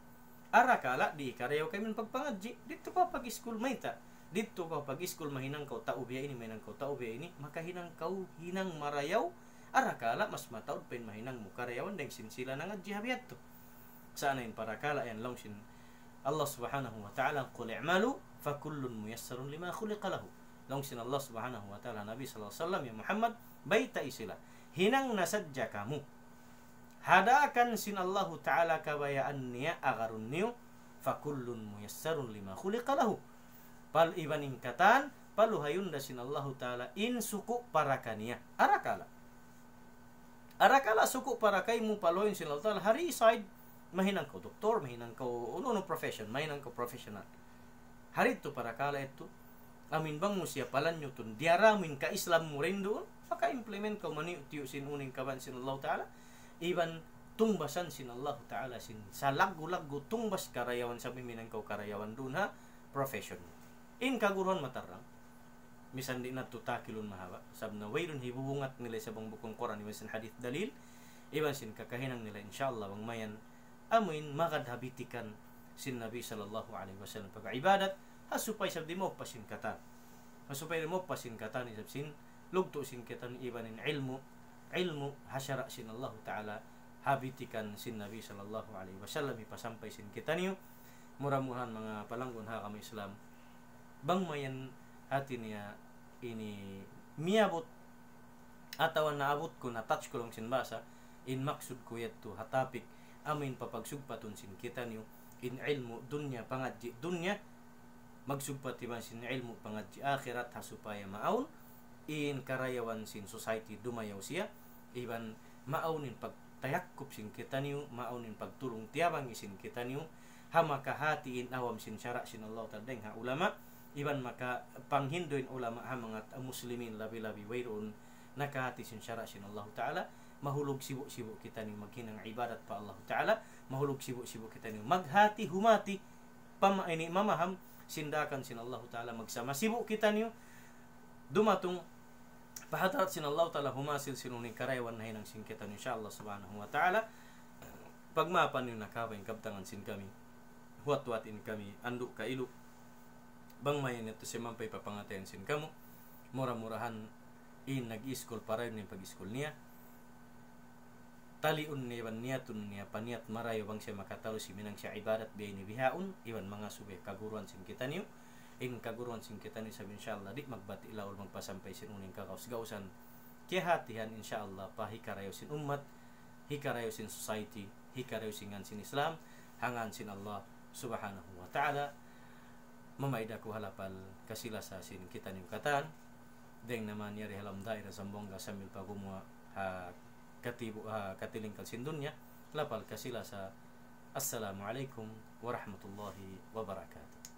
arakala di karayaw kay men pagpangadji dito ka pag-school mayta dito ka pag-school mahinang kau tao biya ini mahinang kau tao biya ini makahinang kau hinang marayaw arakala mas mataod pen mahinang mo karayawan deng sin sila nangadji habiat to sana in parakala yan long sin Allah Subhanahu wa Ta'ala qul i'malu fa kullun muyassarun lima khuliqa lahu long sin Allah Subhanahu wa Ta'ala Nabi sallallahu alaihi wasallam ya Muhammad baita isila hinang nasadja kamu hadakan sin Allah Ta'ala kabayaan niya agarun niyo fa kullun muyassarun lima khuliqa lahu pal ibaning katan paluhayunda sin Allah Ta'ala in suku parakaniya arakala suku parakay mo paloyin sin Allah Ta'ala hari side mahinang ko doktor, mahinang ko uno profession, mahinang ko professional. Harito para kala ito amin bang mo siya palan nyo tun diaramin ka Islam mo rin doon maka-implement ka mani tiyo sin uning kaban sin Allah Ta'ala iban tungbasan sin Allah Ta'ala sin sa lagu-lagu tungbas karayawan sa miminang kau karayawan doon ha profession in kaguruhan matarang misan di na tutakilun mahaba sab na waylun hibubungat nila sa bang bukong Quran iban hadith dalil iban sin kakahinang nila insyaallah wang mayan amin makadhabitikan sin Nabi sallallahu alaihi wasallam pag-ibadat hasupay sab di mo pasin kata hasupay mo pasin kata ni sab sin lugto sin kita ni ibanin ilmu hasyara sin Allah Ta'ala habitikan sin Nabi sallallahu alaihi wasallam ipasampay sin kita niyo murah-murahan mga palanggon ha kami Islam bang mayan hati niya ini miabot atawan naabot ko na touch ko lang sin basa in maksud ko yato hatapik amin papagsugpaton sin kita niyo in ilmu dunya pangadji dunya magsugpat iban sin ilmu pangadji akhirat hasupaya maun in karayawan sin society dumayaw siya iban maaunin pagtayakkop sin kita niyo maaunin pagtulong tiabang isin kita niyo hamakahati in awam sin syara sin Allah tadeng ha ulama iban maka panghindoin ulama ha mga muslimin labi-labi wayron nakahati sin syara sin Allah Ta'ala mahulog sibuk-sibuk kita niyo maghinang ibadat pa Allah Ta'ala mahulog sibuk-sibuk kita niyo maghati humati ini mamaham sindakan sin Allah Ta'ala magsama sibuk kita niyo dumatong pahadarat sin Allah Ta'ala humasil sinuning karayawan na hinang singkitan insyaallah subhanahu wa ta'ala pagmapan yung nakabay kabtangan sin kami huwat-watin kami anduk ka ilo bang mayan ito si mampay papangatayan sin kamo murah-murahan in nag-iskol para yun yung pag-iskol niya taliun niya niyatun niya paniat marayo bang siya makatalo si minang siya ibadat biya ni bihaun iwan mga subay kaguruan sin kita niyo in kaguruan sin kita ni sabi insyaallah di magbati ilaw magpasampay sin uning kakaus-gausan kaya hatihan insyaallah pahikarayo sin umat hikarayo sin society hikarayo sin Islam hangan sin Allah subhanahu wa ta'ala mamaida ko halapal kasila sa sin kita ni katan deng naman yari halam daira sambongga sambil pagumwa ha katibu ha katilingkal sin dunya lapal kasila sa assalamualaikum warahmatullahi wabarakatuh.